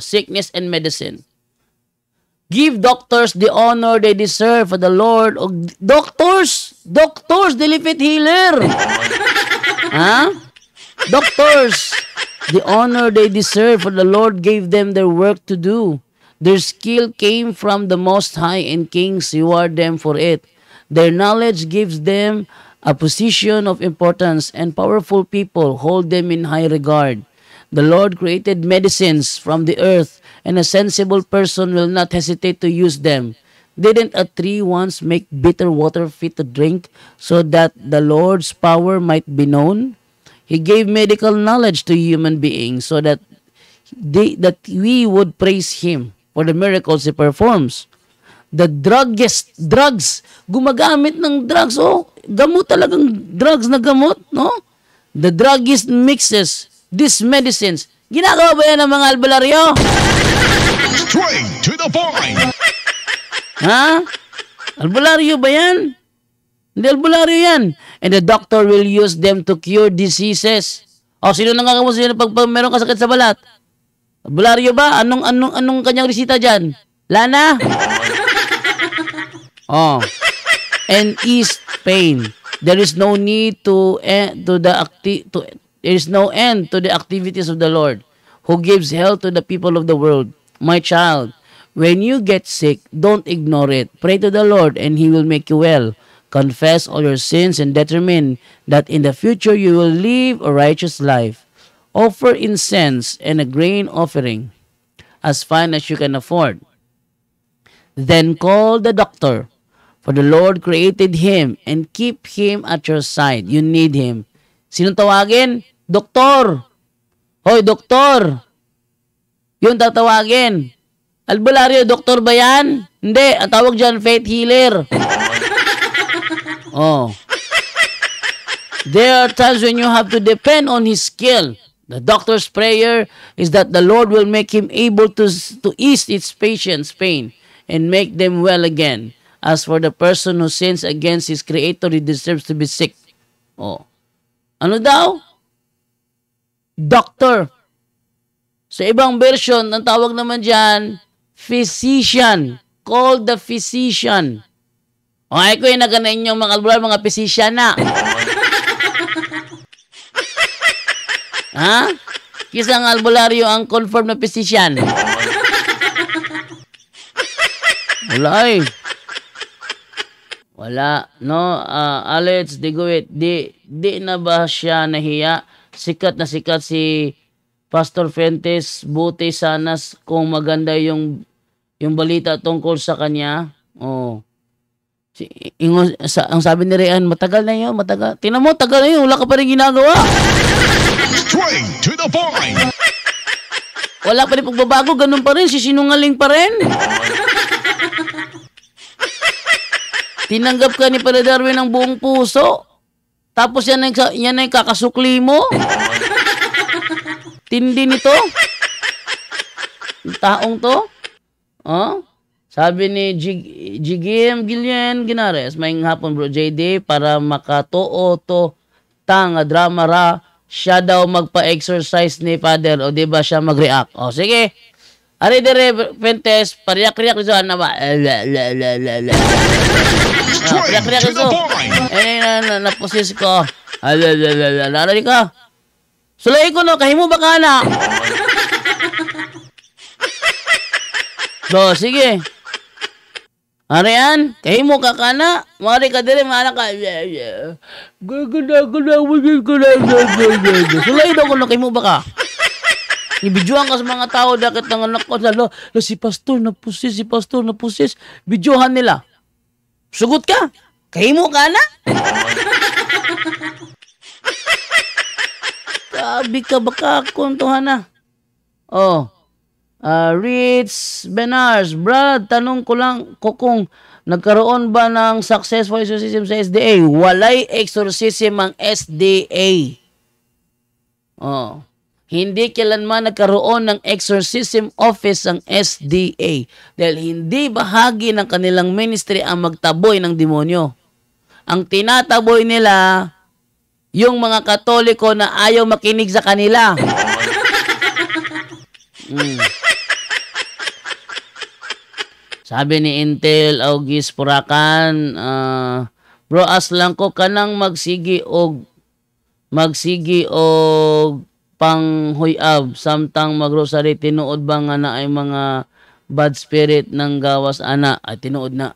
Sickness and medicine. Give doctors the honor they deserve for the Lord. Doctors, dili faith healer. Doctors, the honor they deserve for the Lord gave them their work to do. Their skill came from the Most High, and kings reward them for it. Their knowledge gives them a position of importance, and powerful people hold them in high regard. The Lord created medicines from the earth, and a sensible person will not hesitate to use them. Didn't a tree once make bitter water fit to drink so that the Lord's power might be known? He gave medical knowledge to human beings so that we would praise Him for the miracles He performs. The drugs, gumagamit ng drugs, gamot talagang drugs na gamot, no? The druggist mixes these medicines. Ginagawa ba yan ng mga albularyo? Straight to the point. Albularyo ba yan? Hindi albularyo yan. And the doctor will use them to cure diseases. Sino nangagamot sila pag meron ka sakit sa balat? Albularyo ba? Anong kanyang resita dyan? Lana? And ease pain. There is no need there is no end to the activities of the Lord, who gives health to the people of the world. My child, when you get sick, don't ignore it. Pray to the Lord, and He will make you well. Confess all your sins and determine that in the future you will live a righteous life. Offer incense and a grain offering, as fine as you can afford. Then call the doctor, for the Lord created him, and keep him at your side. You need him. Sinong tawagin? Doktor. Hoy, doktor. Yung tatawagin. Albularyo, doktor ba yan? Hindi. Ang tawag dyan, faith healer. There are times when you have to depend on his skill. The doctor's prayer is that the Lord will make him able to ease its patient's pain and make them well again. As for the person who sins against his creator, he deserves to be sick. Ano daw? Doctor. Sa ibang version, ang tawag naman dyan, physician. Call the physician. Ay ko yung nagana inyong mga albular, mga physician na. Kisang albularyo ang confirmed na physician. Wala. No, Alex, di na ba siya nahiya? Sikat na sikat si Pastor Fuentes. Buti sana kung maganda yung balita tungkol sa kanya. Ang sabi ni Rian, matagal na yun, matagal. Tingnan mo, tagal na yun, wala ka pa rin ginagawa. Straight to the point. Wala pa rin pagbabago, ganun pa rin, sisinungaling pa rin. Tinanggap ka ni Padre Darwin ng buong puso. Tapos yan ay kakasukli mo. Tindi nito. Yung taong to. Sabi ni Jigim Gillian Ginares, may hapon bro JD, para makatoo to tang drama ra siya daw magpa-exercise ni Father o di ba siya mag-react. O sige. Ari dire Fuentes, pariyak-riyak iso na ba? Pariyak-riyak iso. Napusis ko. Lari ka. Sulay ko no, kahimo ba ka na? So, sige. Arian, kahimo ka ka na? Mari ka dire, maana ka. Sulay daw ko no, kahimo ba ka? Ibidyohan ka sa mga tao, dakit ng anak ko, si pastor napusis, bidyohan nila. Sugot ka, kahimo ka na? Kabi ka baka kuntuhan na. Oh, Rich Benars, Brad, tanong ko lang kung nagkaroon ba ng successful exorcism sa SDA? Walay exorcism ang SDA. Oh. Hindi kailanman nagkaroon ng exorcism office ang SDA dahil hindi bahagi ng kanilang ministry ang magtaboy ng demonyo. Ang tinataboy nila yung mga Katoliko na ayaw makinig sa kanila. Sabi ni Intel August Purakan, bro, aslang ko kanang magsigi og panghuyab samtang magrosary tinuod ba nga na ay mga bad spirit ng gawas ana ay tinuod na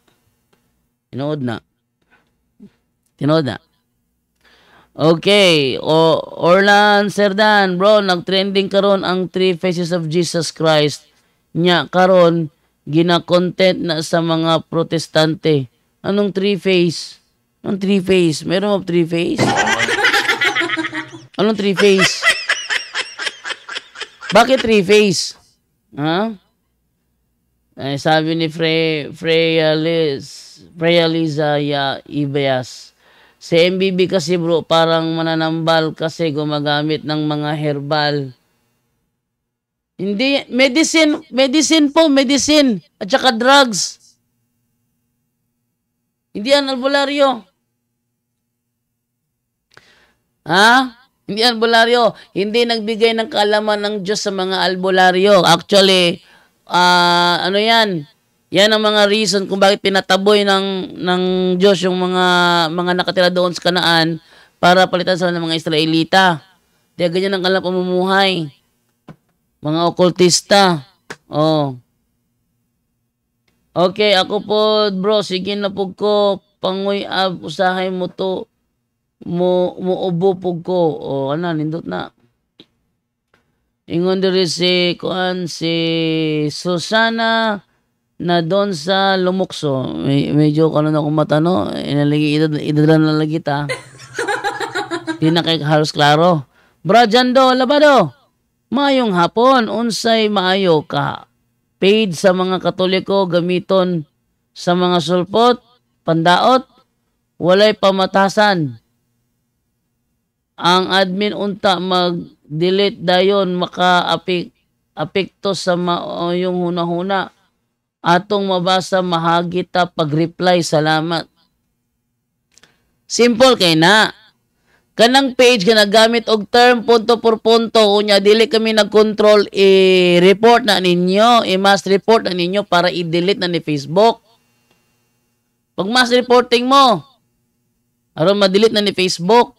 okay. Orlan Serdan, bro, nagtrending karon ang 3 faces of Jesus Christ nya karon gina-content na sa mga protestante. Anong 3 face? Meron mo 3 face? Anong 3 face? Bakit 3 face? Ha? Ay, sabi ni Freya Liza Ibeas. Si MBB kasi bro, parang mananambal kasi gumagamit ng mga herbal. Hindi, medicine at saka drugs. Hindi yan albularyo. Ha? Hindi albularyo. Hindi nagbigay ng kaalaman ng Diyos sa mga albularyo. Actually, ano yan? Yan ang mga reason kung bakit pinataboy ng Diyos yung mga nakatira doon sa Kanaan para palitan sila ng mga Israelita. Kaya ganyan ang kanilang pamumuhay. Mga okultista. Oh. Okay, ako po, bro, sige na po ko. Panguyab, usahay mo to. Muubo po ko. O, nindot na. Ingon diri si Susana na doon sa Lumukso. Medyo na akong mata, no? Idadala na lagi ta. Di na kay halos klaro. Bro, Jando, labado. Mayong hapon, unsay maayo ka. Paid sa mga Katoliko gamiton sa mga sulpot, pandaot, walay pamatasan. Ang admin unta mag-delete dayon maka-apekto sa yung huna-huna. Atong mabasa mahagita pag-reply, salamat. Simple kay na. Kanang page ka nagamit og term punto por punto unya dili kami nag-control i-report na ninyo, i-mass report na ninyo para i-delete na ni Facebook. Pag mass reporting mo aron ma-delete na ni Facebook.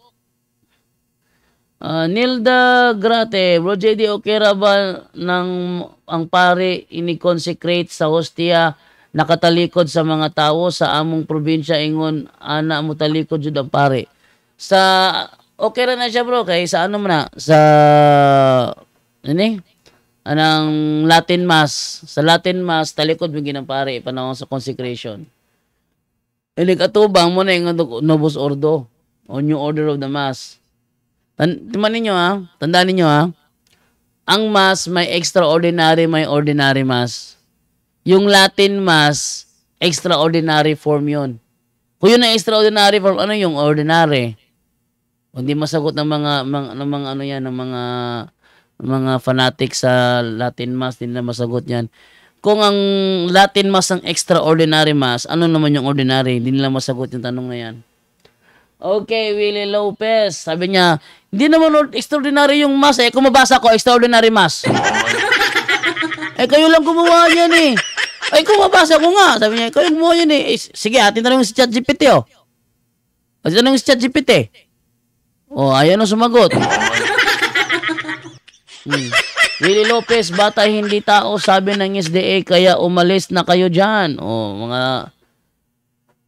Nilda Grate, Bro JD, okay ra ba ang pare ini-consecrate sa hostia nakatalikod sa mga tao sa among probinsya ingon ana mo talikod jud ang pare? Sa okay ra na siya bro kay sa ano man na sa anang Latin Mass. Sa Latin Mass talikod mo ginang pare panahon sa consecration. Atubang mo na yung Novus Ordo o New Order of the Mass. Tandaan ninyo ha. Ang Mass may extraordinary, may ordinary Mass. Yung Latin Mass, extraordinary form yun. Kung yun ang extraordinary form, ano yung ordinary? Hindi masagot ng mga fanatic sa Latin Mass, hindi na masagot yan. Kung ang Latin Mass ang extraordinary Mass, ano naman yung ordinary? Hindi nila masagot yung tanong na yan. Okay, Willie Lopez. Sabi niya, hindi naman extraordinary yung mass eh. Kung mabasa ko, extraordinary mass. Kayo lang gumawa niyan eh. Kung mabasa ko nga. Sabi niya, kayo lang gumawa niyan eh. Sige, atin na lang si ChatGPT oh. Atin na lang si ChatGPT. Ayan na sumagot. Willie Lopez, bata hindi tao, sabi ng SDA, kaya umalis na kayo dyan. Mga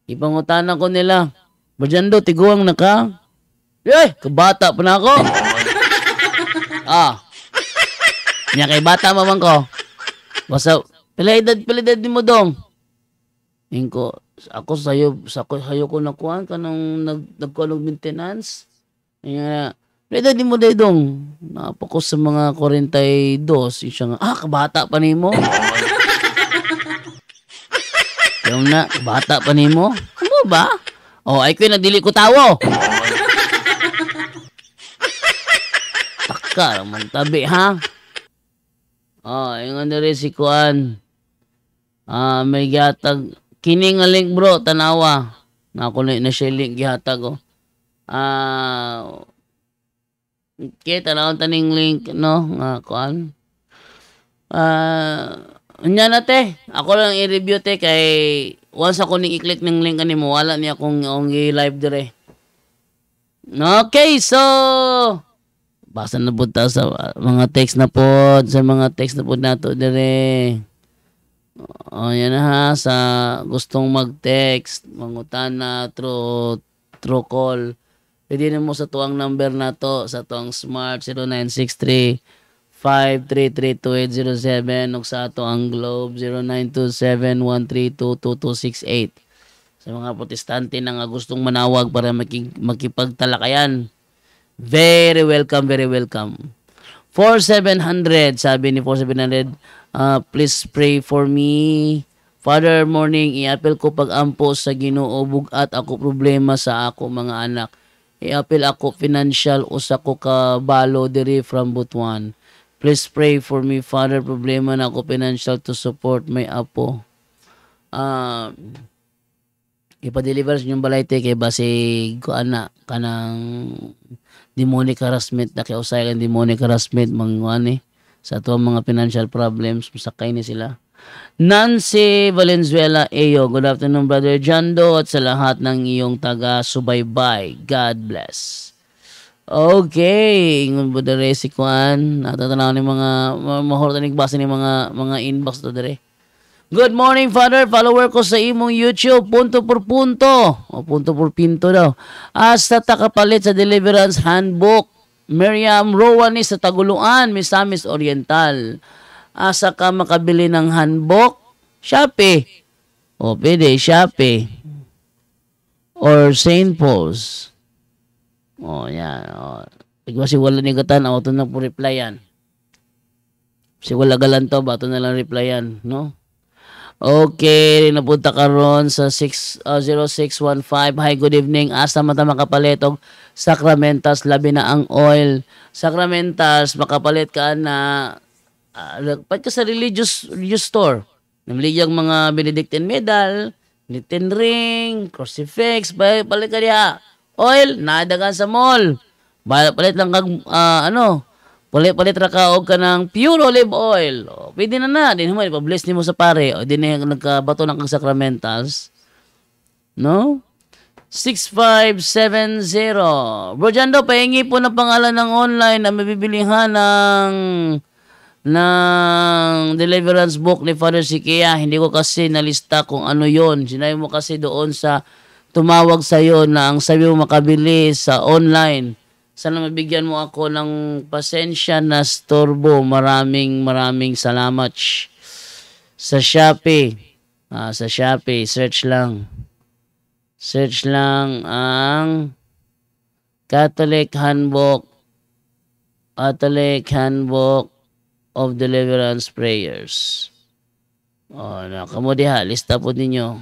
ipangutanan ko nila. Barjando, tiguang na ka? Kabata pa na ako. Niya kay bata mamang ko. Basta, pilidad ni mo dong. Inko, ako sayo ko nakuhan ka nung nagkuhan ng maintenance. Pilidad ni mo dong. Napako sa mga 42. Siya nga, kabata pa ni mo. Yung na, kabata pa ni mo. Ano ba? Ay ko na dili ko tawo. Taka, magtabi ha. Yung ano rin si Kuan. May gihatag. Kining nga link bro, tanawa. Ako na siya link gihatag ko. Okay, tanawang taning link, no? Kuan. Unya na te. Ako lang i-review te kay once ako ning i-click ng link kanimo wala niya akong i-live dire. Okay, so basa na po ta sa mga text na po, nato dire. Yan na ha, sa gustong mag-text, mangutana through call. Pwede na mo sa tuwang number na to, sa tuwang Smart 0963-533-2807 ug sa ato ang Globe 0927-132-2268. Sa mga protestante na nga gustong manawag para makipagtalakayan, very welcome, very welcome. 4700, sabi ni 4700, please pray for me. Father, morning, iapil ko pag-ampo sa Ginoo, bugat ako problema sa ako mga anak. Iapil ako financial o sa ko kabalo diri from Butuan. Please pray for me, Father, problema na ako financial to support my apo. Ipa-deliver sa inyong balay kay basi kuana kanang demonic harassment na kay usay kan demonic harassment mangani sa tuwang mga financial problems musakay ni sila. Nancy Valenzuela Eyo, good afternoon Brother Jando at sa lahat ng iyong taga-subaybay. God bless. Okay, ingon po dere si Kuan. Natatanaw ni mga mahorta nagbasa ni mga inbox to dere. Good morning, Father. Follower ko sa imong YouTube. Punto por punto. Punto por pinto daw. Hasta takapalit sa Deliverance Handbook. Miriam Rowani sa Taguluan, Misamis Oriental. Asa ka makabili ng handbook? Shopee. Pwede, Shopee. Or St. Paul's. Yan. Tigwa si wala ni gatan. Ito na po replyan. Si wala galanto ba? Ito na lang replyan. No? Okay, napunta ka ron sa 0615. Hi, good evening. Asa mata makapalit og Sacramentas, labi na ang oil. Sacramentas, makapalit ka na pag ka sa religious store. Namili yung mga Benedictine medal, Benedictine ring, crucifix, palit ka diha. Oil, nadagan sa mall. Palit lang kag palit ra ka og kanang pure olive oil. Pwede na. Din mo ipa-bless nimo sa pare. O din nagkabato ng sacramentals. No? 6570. Bro Jando, pahingi po ng pangalan ng online na mabibilihan ng deliverance book ni Father Sikia. Hindi ko kasi nalista kung ano yon. Sinabi mo kasi doon sa tumawag sa'yo na ang sabi mo makabili sa online. Sana mabigyan mo ako ng pasensya na storbo. Maraming salamat. Sa Shopee. Sa Shopee. Search lang ang Catholic Handbook of Deliverance Prayers. Nakamo diha. Lista po ninyo.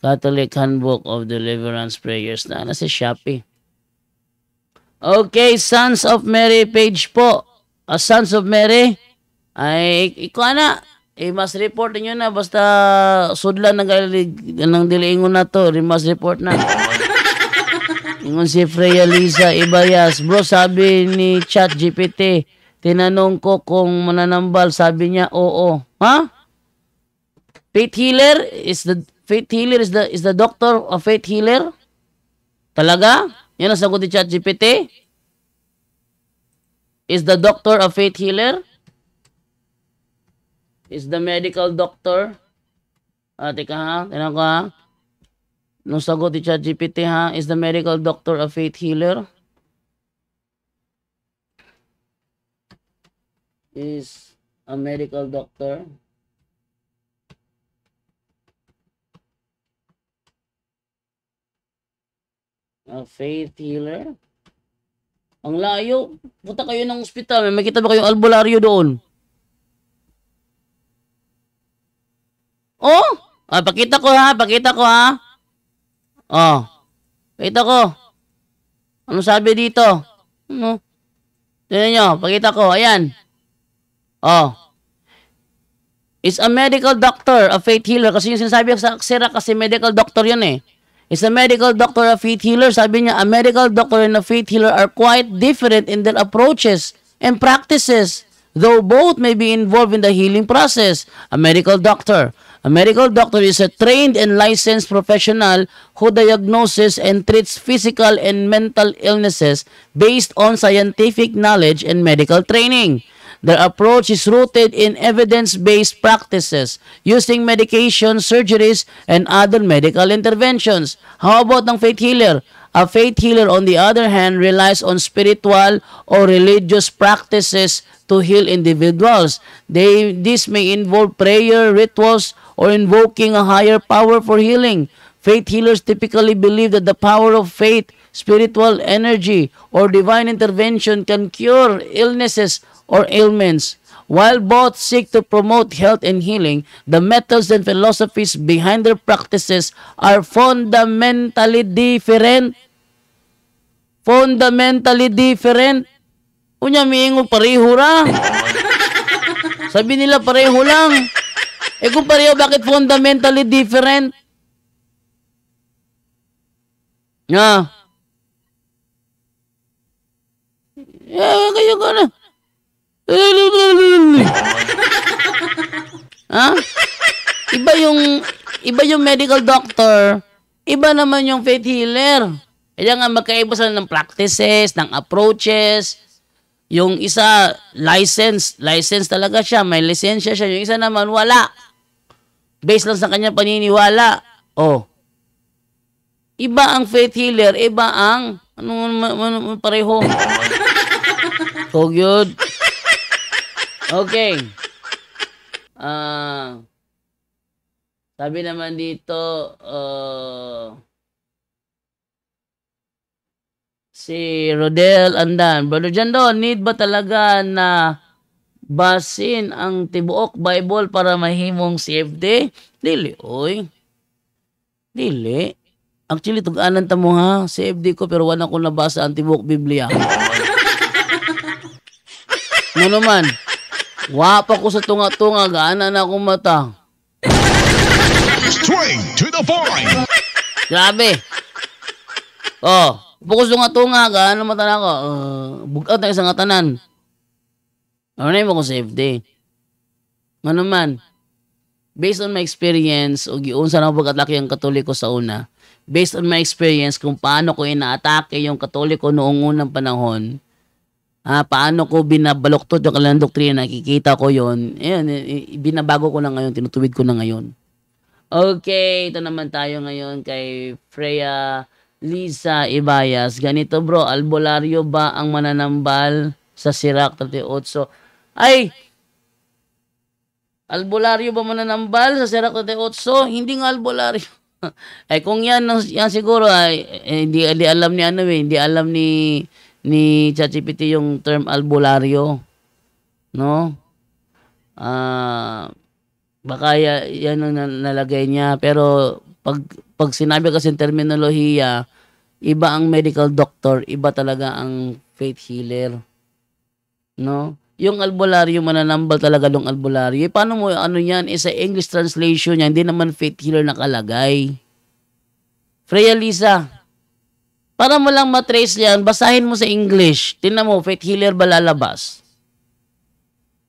Catholic Handbook of Deliverance Prayers. Na sa Shopee. Okay, Sons of Mary page po. Sons of Mary, ay ikaw na. Mas report niyo na. Basta sudlan ng diliingon na to. Mas report na. Ingon si Freya Lisa Ibayas, bro, sabi ni ChatGPT, tinanong ko kung mananambal, sabi niya, oo. Ha? Faith healer is the doctor of faith healer? Talaga? Yan ang sagot ni ChatGPT? Is the doctor a faith healer? Is the medical doctor? Teka ha, tinanong ko ha. Nung sagot ni ChatGPT ha, is the medical doctor a faith healer? Is a medical doctor a faith healer? Ang layo. Punta kayo ng ospital. May makita ba kayong albularyo doon? Oh! Pakita ko ha. Oh. Pakita ko. Ano sabi dito? Ano? Tignan nyo. Pakita ko. Ayan. Oh. Is a medical doctor a faith healer? Kasi yung sinasabi ko sa Aksera kasi medical doctor yun eh. Is a medical doctor a faith healer? Sabi niya, a medical doctor and a faith healer are quite different in their approaches and practices, though both may be involved in the healing process. A medical doctor is a trained and licensed professional who diagnoses and treats physical and mental illnesses based on scientific knowledge and medical training. Their approach is rooted in evidence-based practices, using medication, surgeries, and other medical interventions. How about ng faith healer? A faith healer, on the other hand, relies on spiritual or religious practices to heal individuals. This may involve prayer, rituals, or invoking a higher power for healing. Faith healers typically believe that the power of faith, spiritual energy, or divine intervention can cure illnesses or ailments. While both seek to promote health and healing, the methods and philosophies behind their practices are fundamentally different. Unya, miingog pareho ra. Sabi nila pareho lang. Kung pareho, bakit fundamentally different? Kayo ka na. Iba yung medical doctor, iba naman yung faith healer. Kaya nga magkaiba sila ng practices, ng approaches. Yung isa license talaga siya, may lisensya siya. Yung isa naman wala. Based lang sa kanya paniniwala. Iba ang faith healer, iba ang pareho. So good. Okay. Sabi naman dito, si Rodel Andan, Brother Jando, need ba talaga na basin ang tibuok Bible para mahimong CFD? Dili, oy. Dili. Actually, tug-anan ta mo ha, CFD ko, pero wala ko nabasa ang tibuok Biblia. Ano naman? Wapa ko sa tunga-tunga, gaana na akong mata. Straight to the point. Grabe. Bukas tunga-tunga, gaana mata na ako. Bugat na isang atanan. Ano na mo ko safety? Ano naman? Based on my experience, o giunsa na pagkatlaki ang Katoliko sa una, based on my experience kung paano ko inaatake yung Katoliko noong unang panahon, paano ko binabaluktot yung kanilang doktrina, nakikita ko yon. Ayun, binabago ko na ngayon, tinutuwid ko na ngayon. Okay, ito naman tayo ngayon kay Freya Lisa Ibayas. Ganito bro, albularyo ba ang mananambal sa Sirach 38? Ay! Albularyo ba mananambal sa Sirach 38? Hindi nga albularyo. Ay kung yan siguro hindi alam ni hindi alam ni ChatGPT yung term albularyo, no? Baka yan ang nalagay niya, pero pag sinabi kasi ng terminolohiya, iba ang medical doctor, iba talaga ang faith healer, no? Yung albularyo, mananambal talaga yung albularyo. Paano mo yan? Sa English translation niya, hindi naman faith healer nakalagay. Freya Lisa, Para mo lang matrace yan, basahin mo sa English. Tingnan mo, faith healer ba lalabas?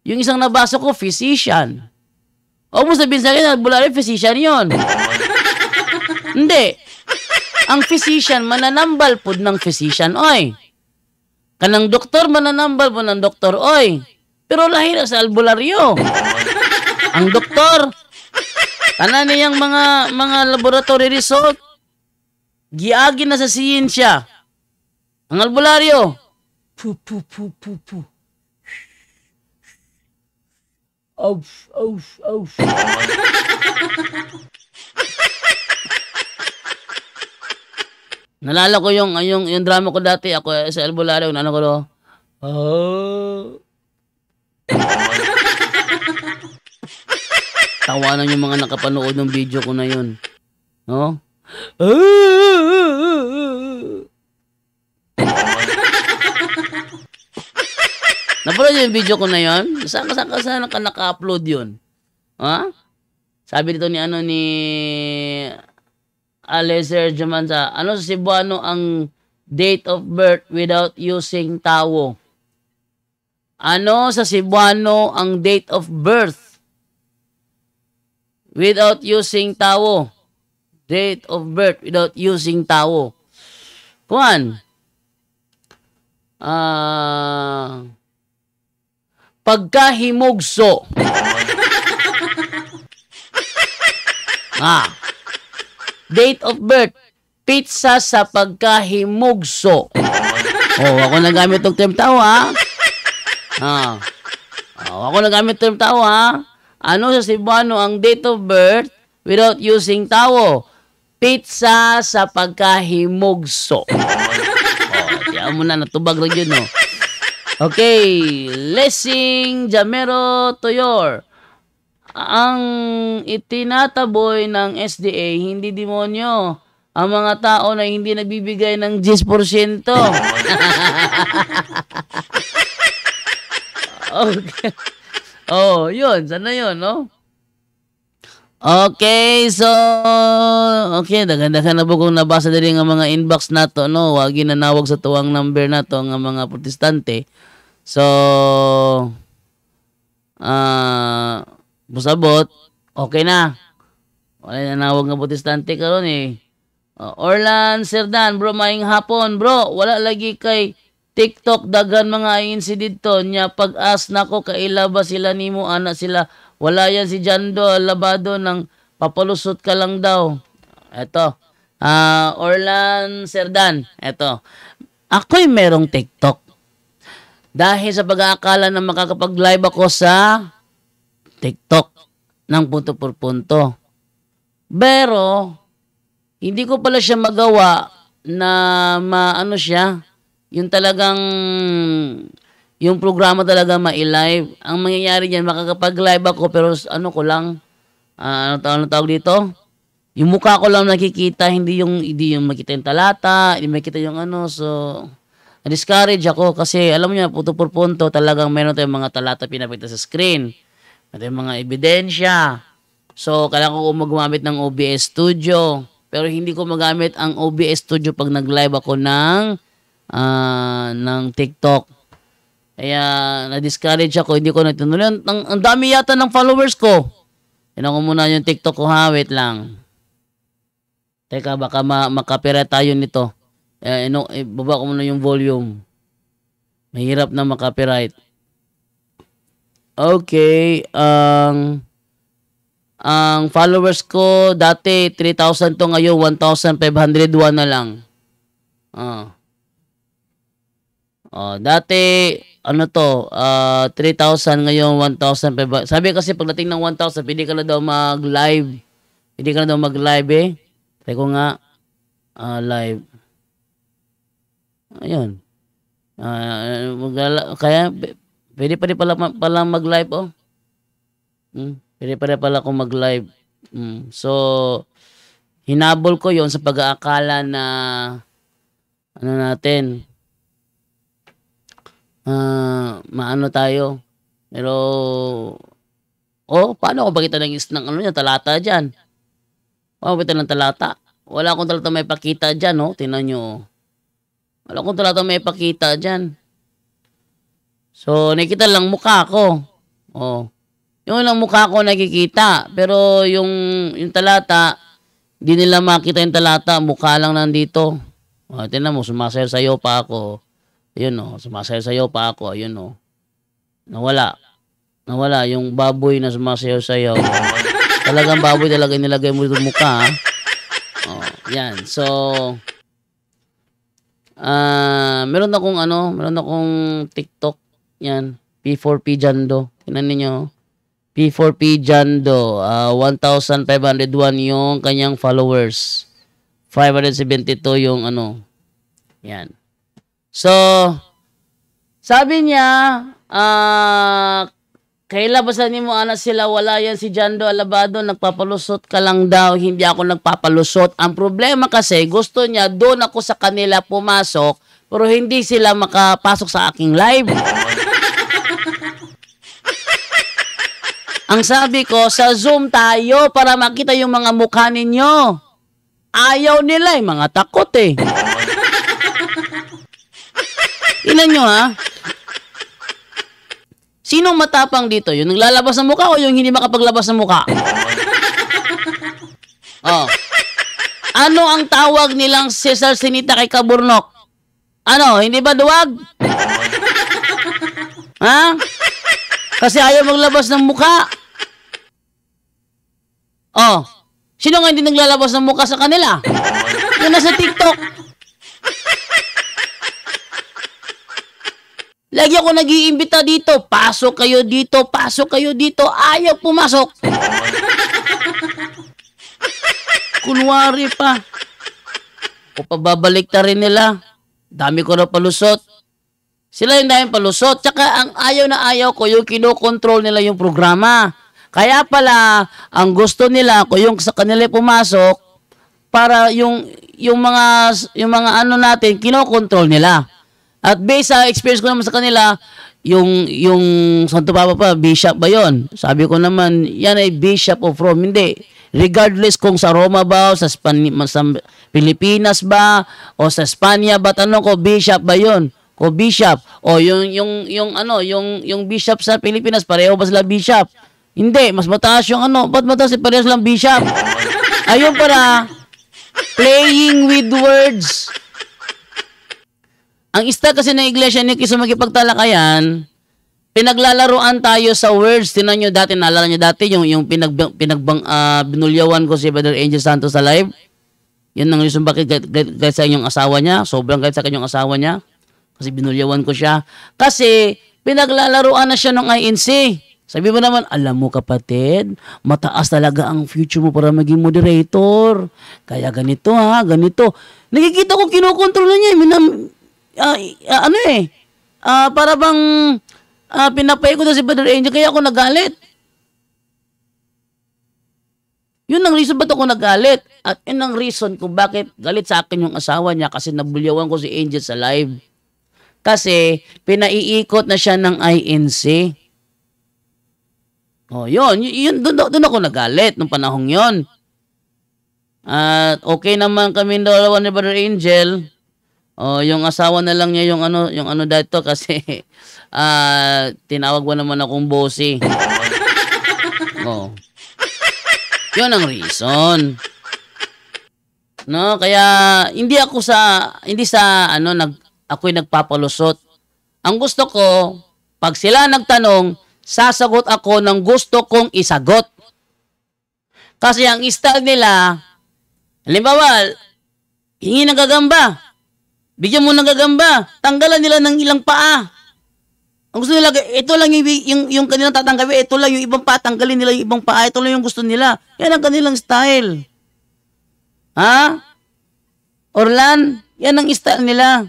Yung isang nabasa ko, physician. O mo sabihin sa akin, albularyo, physician yon. Hindi. Ang physician, mananambal po ng physician, oy. Kanang doktor, mananambal po ng doktor, oy. Pero lahir sa albularyo. Ang doktor, tanan niyang mga laboratory result, giagi na sa siyensya. Ang albularyo, pu. Auf. Nalala ko yung drama ko dati, ako sa albularyo, ano ko do? Tawanan yung mga nakapanood ng video ko na yun. No? Napanood yung video ko na yun? Saan ka naka-upload yun? Ha? Sabi dito ni Alezer Jamanza, ano sa Cebuano ang date of birth without using tawo? Ano sa Cebuano ang date of birth without using tawo? Date of birth without using tawo. Kuan? Pagkahimugso. Date of birth, pizza sa pagkahimugso. Ako nagamit ng term tao, ha? Ako nagamit term tao, ha? Ano sa Cebuano ang date of birth without using tao? Pizza sa pagkahimugso. Tiyan mo na, natubag lang yun, no? Okay, Lessing Jamero Toyor. Ang itinataboy ng SDA, hindi demonyo. Ang mga tao na hindi nagbibigay ng 10%. Okay. Yun. Sana yun, no? Okay, so, dagan-dagan na po kung nabasa din ang mga inbox na to, no? Wag ginanawag sa tuwang number na to, ang mga protestante. So, busabot, okay na. Wala na nawag ng protestante karon eh. Orlan Serdan, bro, maing hapon. Bro, wala lagi kay TikTok, dagan mga incident to. Nya pag-as nako, kaila ba sila nimo, anak sila. Wala yan si Jando, labado ng papalusot ka lang daw. Eto. Orlan Serdan, eto. Ako'y merong TikTok. Dahil sa pag-aakala na makakapag-live ako sa TikTok ng punto por punto. Pero, hindi ko pala siya magawa na maano siya, yung talagang, yung programa talaga ma-live. Ang mangyayari diyan, makakapag-live ako, pero ano ko lang, ano tawag dito? Yung mukha ko lang nakikita, hindi yung makita yung talata, hindi makita yung ano, so na-discourage ako kasi alam mo niya, punto por punto, talagang meron tayong mga talata pinapakita sa screen. Meron tayong mga ebidensya. So, kailangan ko gumamit ng OBS Studio. Pero hindi ko magamit ang OBS Studio pag nag-live ako ng TikTok. Kaya, na-discourage ako, hindi ko natuloy. Ang dami yata ng followers ko. Tignan ko muna yung TikTok ko, ha? Wait lang. Teka, baka makapira tayo nito. Baba ko muna yung volume. Mahirap na makapiright. Okay, ang followers ko dati 3,000 to, ngayon 1,501 na lang. Dati ano to, 3,000, ngayon 1,500. Sabi kasi pagdating ng 1,000, pwede ka na daw mag-live. Pwede ka na daw mag-live eh. Teka ko nga, live. Ayun. Kaya, pwede pa rin pala mag-live, oh. Pwede pa rin pala akong mag-live. So, hinabol ko yon sa pag-aakala na, ano natin, maano tayo. Pero, paano ako pakita ng talata dyan? Paano pakita ng talata? Wala akong talata may pakita dyan, no? Tingnan nyo, Wala akong talata may ipakita dyan. So, nakikita lang mukha ko. Oh. Yung lang mukha ko nakikita. Pero yung talata, di nila makita yung talata. Mukha lang nandito. Oh, tingnan mo, sumasayaw-sayaw pa ako. Ayun o, sumasayaw-sayaw pa ako. Ayun o. Nawala. Nawala yung baboy na sumasayaw-sayaw. Talagang baboy talaga nilagay mo yung mukha. Oh, yan. So, meron akong TikTok. Yan. P4P Jando. Tingnan niyo. P4P Jando. 1,501 yung kanyang followers. 572 yung Yan. So, sabi niya, kailabasan ni mo anak sila, wala yan si Jando Alabado, nagpapalusot ka lang daw, hindi ako nagpapalusot. Ang problema kasi, gusto niya, doon ako sa kanila pumasok, pero hindi sila makapasok sa aking live. Ang sabi ko, sa Zoom tayo para makita yung mga mukha ninyo. Ayaw nila, mga takot eh. Ilan nyo ha? Sinong matapang dito? Yung naglalabas ng mukha o yung hindi makapaglabas ng mukha? Oh. Ano ang tawag nilang Cesar Sinita kay Kaburnok? Ano, hindi ba duwag? Ha? Kasi ayaw maglabas ng mukha. Oh. Sino nga hindi naglalabas ng mukha sa kanila? Yung nasa TikTok. Lagi ako nag-iimbita dito. Pasok kayo dito, pasok kayo dito. Ayaw pumasok. Kunwari pa. O pababalik ta rin nila. Dami ko na palusot. Sila yung daming palusot. Tsaka ang ayaw na ayaw ko, yung kinokontrol nila yung programa. Kaya pala, ang gusto nila, kung yung sa kanila pumasok, para yung mga ano natin, kinokontrol nila. At based sa experience ko naman sa kanila, yung Santo Papa pa, bishop ba yon? Sabi ko naman, yan ay Bishop of Rome. Hindi. Regardless kung sa Roma ba, o sa Pilipinas ba, o sa Espanya ba, tanong ko, bishop ba yon? Ko bishop. O yung bishop sa Pilipinas, pareho ba sila bishop? Hindi, mas mataas yung ba't mataas pareho silang bishop? Ayun para, playing with words. Ang ista kasi ng iglesia ni Cristo Makipagtalakayan, pinaglalaruan tayo sa words. Tinan nyo dati, naalala nyo dati, yung binulyawan ko si Brother Angel Santos sa live. Yan ang reason bakit galit sa inyong asawa niya. Sobrang galit sa kanyang asawa niya. Kasi binulyawan ko siya. Kasi pinaglalaruan na siya ng INC. Sabi mo naman, alam mo kapatid, mataas talaga ang future mo para maging moderator. Kaya ganito ganito. Nakikita ko kinokontrol na niya. Para bang pinapay ko na si Brother Angel, kaya ako nagalit. Yun ang reason ba't ako nagalit. At yun ang reason kung bakit galit sa akin yung asawa niya kasi nabulyawan ko si Angel sa live. Kasi pinaiikot na siya ng INC. Oh, yun doon ako nagalit nung panahong yun. At okay naman kami dalawa ni Brother Angel. Oh, yung asawa na lang niya yung dito kasi tinawag mo naman akong bossy. Oh. Yun ang reason. No, kaya ako'y nagpapalusot. Ang gusto ko, pag sila nagtanong, sasagot ako ng gusto kong isagot. Kasi ang style nila, halimbawa, hingi ng gagamba. Bigyan mo ng gagamba. Tanggalan nila ng ilang paa. Ang gusto nila, ito lang yung kanilang tatanggapin, ito lang yung ibang paa, tanggalin nila yung ibang paa, ito lang yung gusto nila. Yan ang kanilang style. Ha? Orlan, yan ang style nila.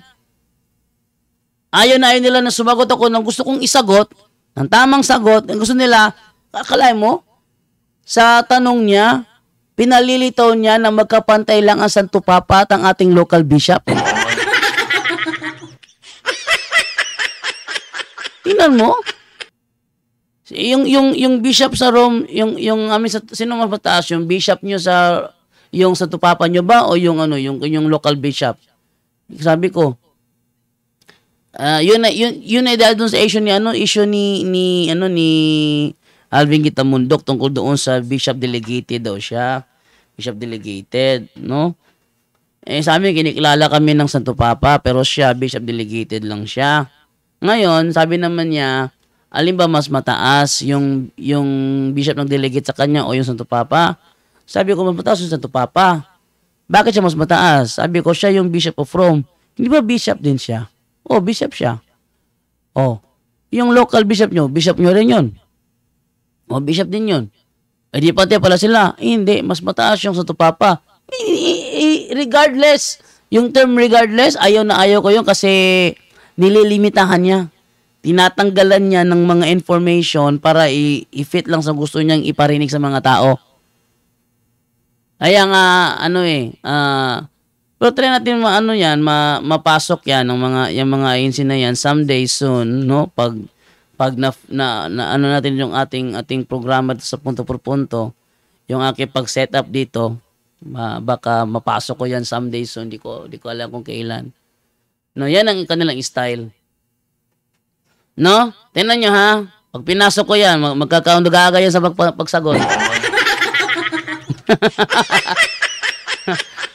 Ayaw nila na sumagot ako ng gusto kong isagot, ng tamang sagot, ang gusto nila, akalain mo, sa tanong niya, pinalilitaw niya na magkapantay lang ang Santo Papa at ang ating local bishop. Tingnan mo. Yung bishop sa Rome, yung amin sa sino mas mataas, yung bishop niyo sa yung Santo Papa niyo ba o yung local bishop? Sabi ko, Yun ay dahil dun sa issue ni Alvin Gitamundok tungkol doon sa bishop delegated daw siya. Bishop delegated, no? Sa amin, kinikilala kami ng Santo Papa, pero siya, bishop delegated lang siya. Ngayon, sabi naman niya, alin ba mas mataas, yung bishop ng delegate sa kanya o yung Santo Papa? Sabi ko, mas mataas yung Santo Papa. Bakit siya mas mataas? Sabi ko, siya yung Bishop of Rome. Hindi ba bishop din siya? Oh, bishop siya. Oh, yung local bishop nyo rin yun. Oh, bishop din yun. Di pati pala sila. Hindi, mas mataas yung Santo Papa. Regardless, yung term regardless, ayaw na ayaw ko yun kasi nililimitahan niya. Tinatanggalan niya ng mga information para i-fit lang sa gusto niyang iparinig sa mga tao. Kaya nga, pero try natin mapasok yan yung mga agency na yan someday soon, no? Pag natin yung ating programa sa punto por punto, yung aking pag-set up dito, baka mapasok ko yan someday soon, di ko alam kung kailan. No, yan ang kanilang style. No? Tingnan nyo ha. Pag pinasok ko yan, magkakaundugaga yan sa pagsagot.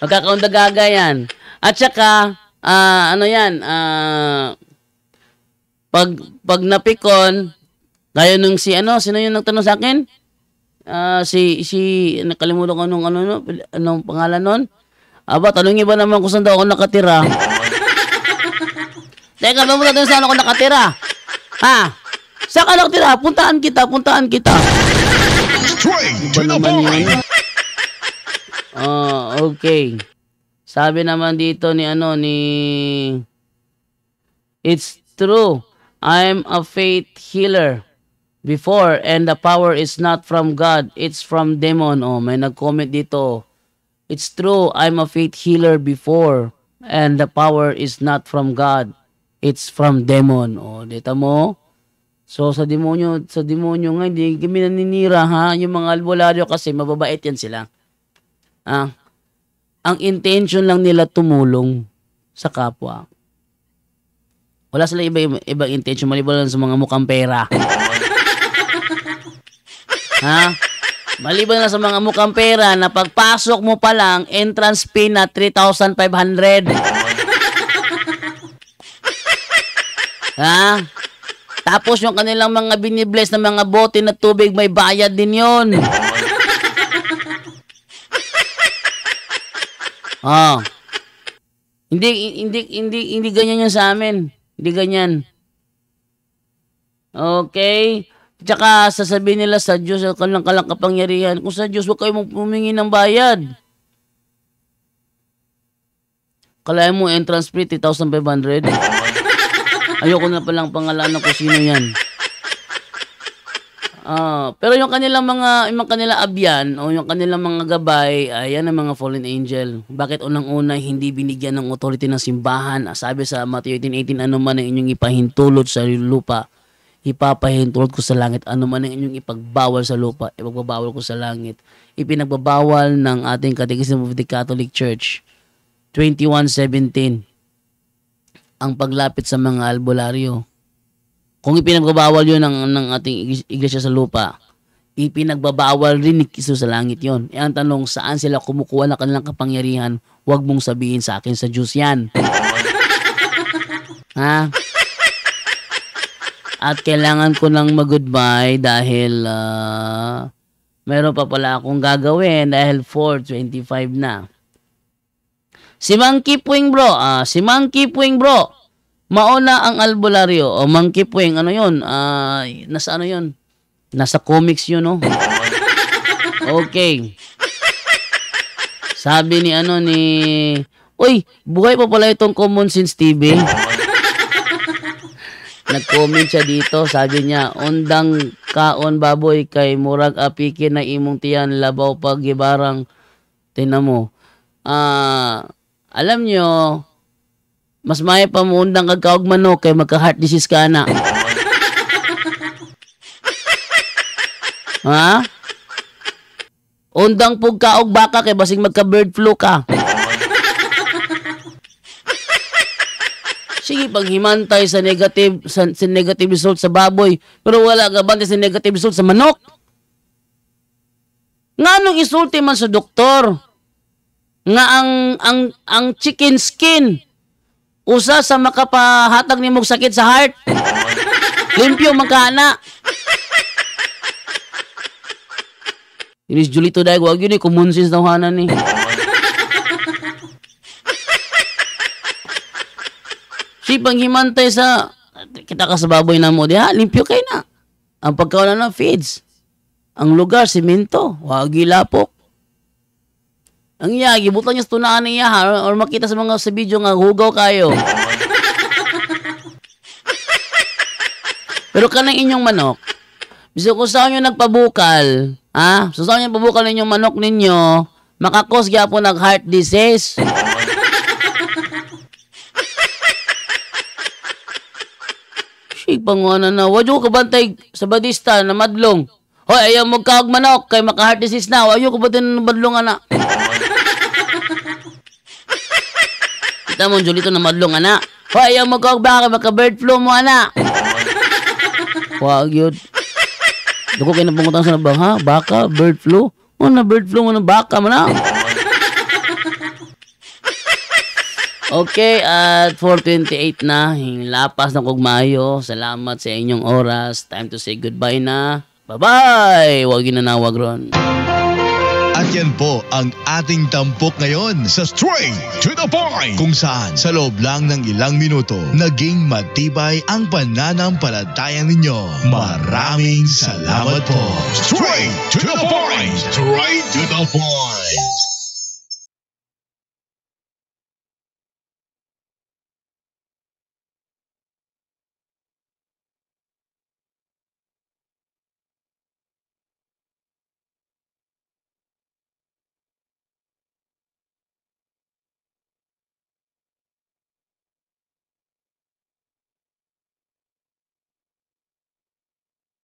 Magkakaundugaga yan. At saka, pag napikon, gaya nung sino yung nagtanong sa akin? Nakalimutan ko anong pangalan nun? Aba, tanongin ba naman kung saan daw ako nakatira? Teka, mamunta doon saan ako nakatira? Ha? Saan ka nakatira? Puntaan kita. Straight to Ba the naman point. yun? Okay. Sabi naman dito ni it's true. I'm a faith healer before and the power is not from God. It's from demon. Oh, may nag-comment dito. It's true. I'm a faith healer before and the power is not from God. It's from demon. Oh, dito mo. So sa demonyo nga hindi kami naninira ha. Yung mga albularyo kasi mababait yan sila. Ang intention lang nila tumulong sa kapwa. Wala sila ibang intention maliban lang sa mga mukhang pera. Ha? Maliban lang sa mga mukhang pera na pagpasok mo pa lang entrance fee na 3,500. Ha? Tapos yung kanilang mga binibless na mga bote na tubig may bayad din yun. Hindi ganyan yan sa amin. Hindi ganyan. Okay? Tsaka sasabihin nila sa Diyos, sa kalang kapangyarihan, kung sa Diyos, huwag kayo pumingi ng bayad. Kalahin mo entrance fee, 3,500. Ayoko na palang pangalanan ko sino yan. Pero yung kanilang abyan o yung kanilang mga gabay, ayan ang mga fallen angel. Bakit unang-una hindi binigyan ng authority ng simbahan? Sabi sa Matthew 18:18, ano man ang inyong ipahintulot sa lupa, ipapahintulot ko sa langit. Ano man ang inyong ipagbawal sa lupa, ipagbabawal ko sa langit. Ipinagbabawal ng ating Catechism of the Catholic Church 21:17 ang paglapit sa mga albularyo. Kung ipinagbabawal yun ng ating iglesia sa lupa, ipinagbabawal rin ni Kristo sa langit yun. Ang tanong, saan sila kumukuha ng kanilang kapangyarihan? Huwag mong sabihin sa akin, sa Diyos yan. Ha? At kailangan ko nang mag-goodbye dahil meron pa pala akong gagawin dahil 4:25 na. Si Monkey Puing bro. Mauna ang albularyo o Monkey Puing, ano yun? Nasa comics yun, no? Okay. Sabi uy, buhay pa pala itong Common Sense TV. Nag-comment siya dito, sabi niya, undang kaon baboy kay murag apiki na imong tiyan labaw pag gibarang. Tingnan mo. Alam nyo, mas may pamuundang kagkaog manok kay magka-heart disease ka na. Ha? Undang pugkaog baka kay basing magka-bird flu ka. Sige, paghimantay sa negative result sa baboy, pero wala ka bantay sa negative result sa manok. Nga nung isulti man sa doktor, nga ang chicken skin, usa sa makapahatag nimog sakit sa heart, limpyo magkana. Inis Julito dahil, wag yun common sense daw hanan ni. Si panghimantay sa, kita ka sa baboy na mo, diha, limpyo kayo na. Ang pagkauna na feeds. Ang lugar, simento, wag ilapok. Ang iya, gibutan niya sa tunaan niya, or makita sa mga sa video nga, hugaw kayo. Pero kanang inyong manok, biso kung saan nyo nagpabukal, so saan nyo pabukal ninyong manok ninyo, makakos kaya po nag-heart disease. Sig, panguana na, wad yung kabantay sa badista na madlong. Hoy, ayaw magkawag manok, kay maka-heart disease na, ayaw kabantay na madlong ana. Kita mo, Julito na madlong ana. Hoy, ayaw magkawag baka, maka-bird flu mo ana. Wag yun. Dako kayo napungutan sa nabang, ha? Baka, bird flu? Na bird flu mo na baka man na. Okay, at 4:28 na. Lapas na kugmayo. Salamat sa inyong oras. Time to say goodbye na. Bye-bye! Huwag ginanawag ron. At yan po ang ating tampok ngayon sa Straight to the Point, kung saan sa loob lang ng ilang minuto naging matibay ang pananampalataya ninyo. Maraming salamat po. Straight to the Point! Straight to the Point!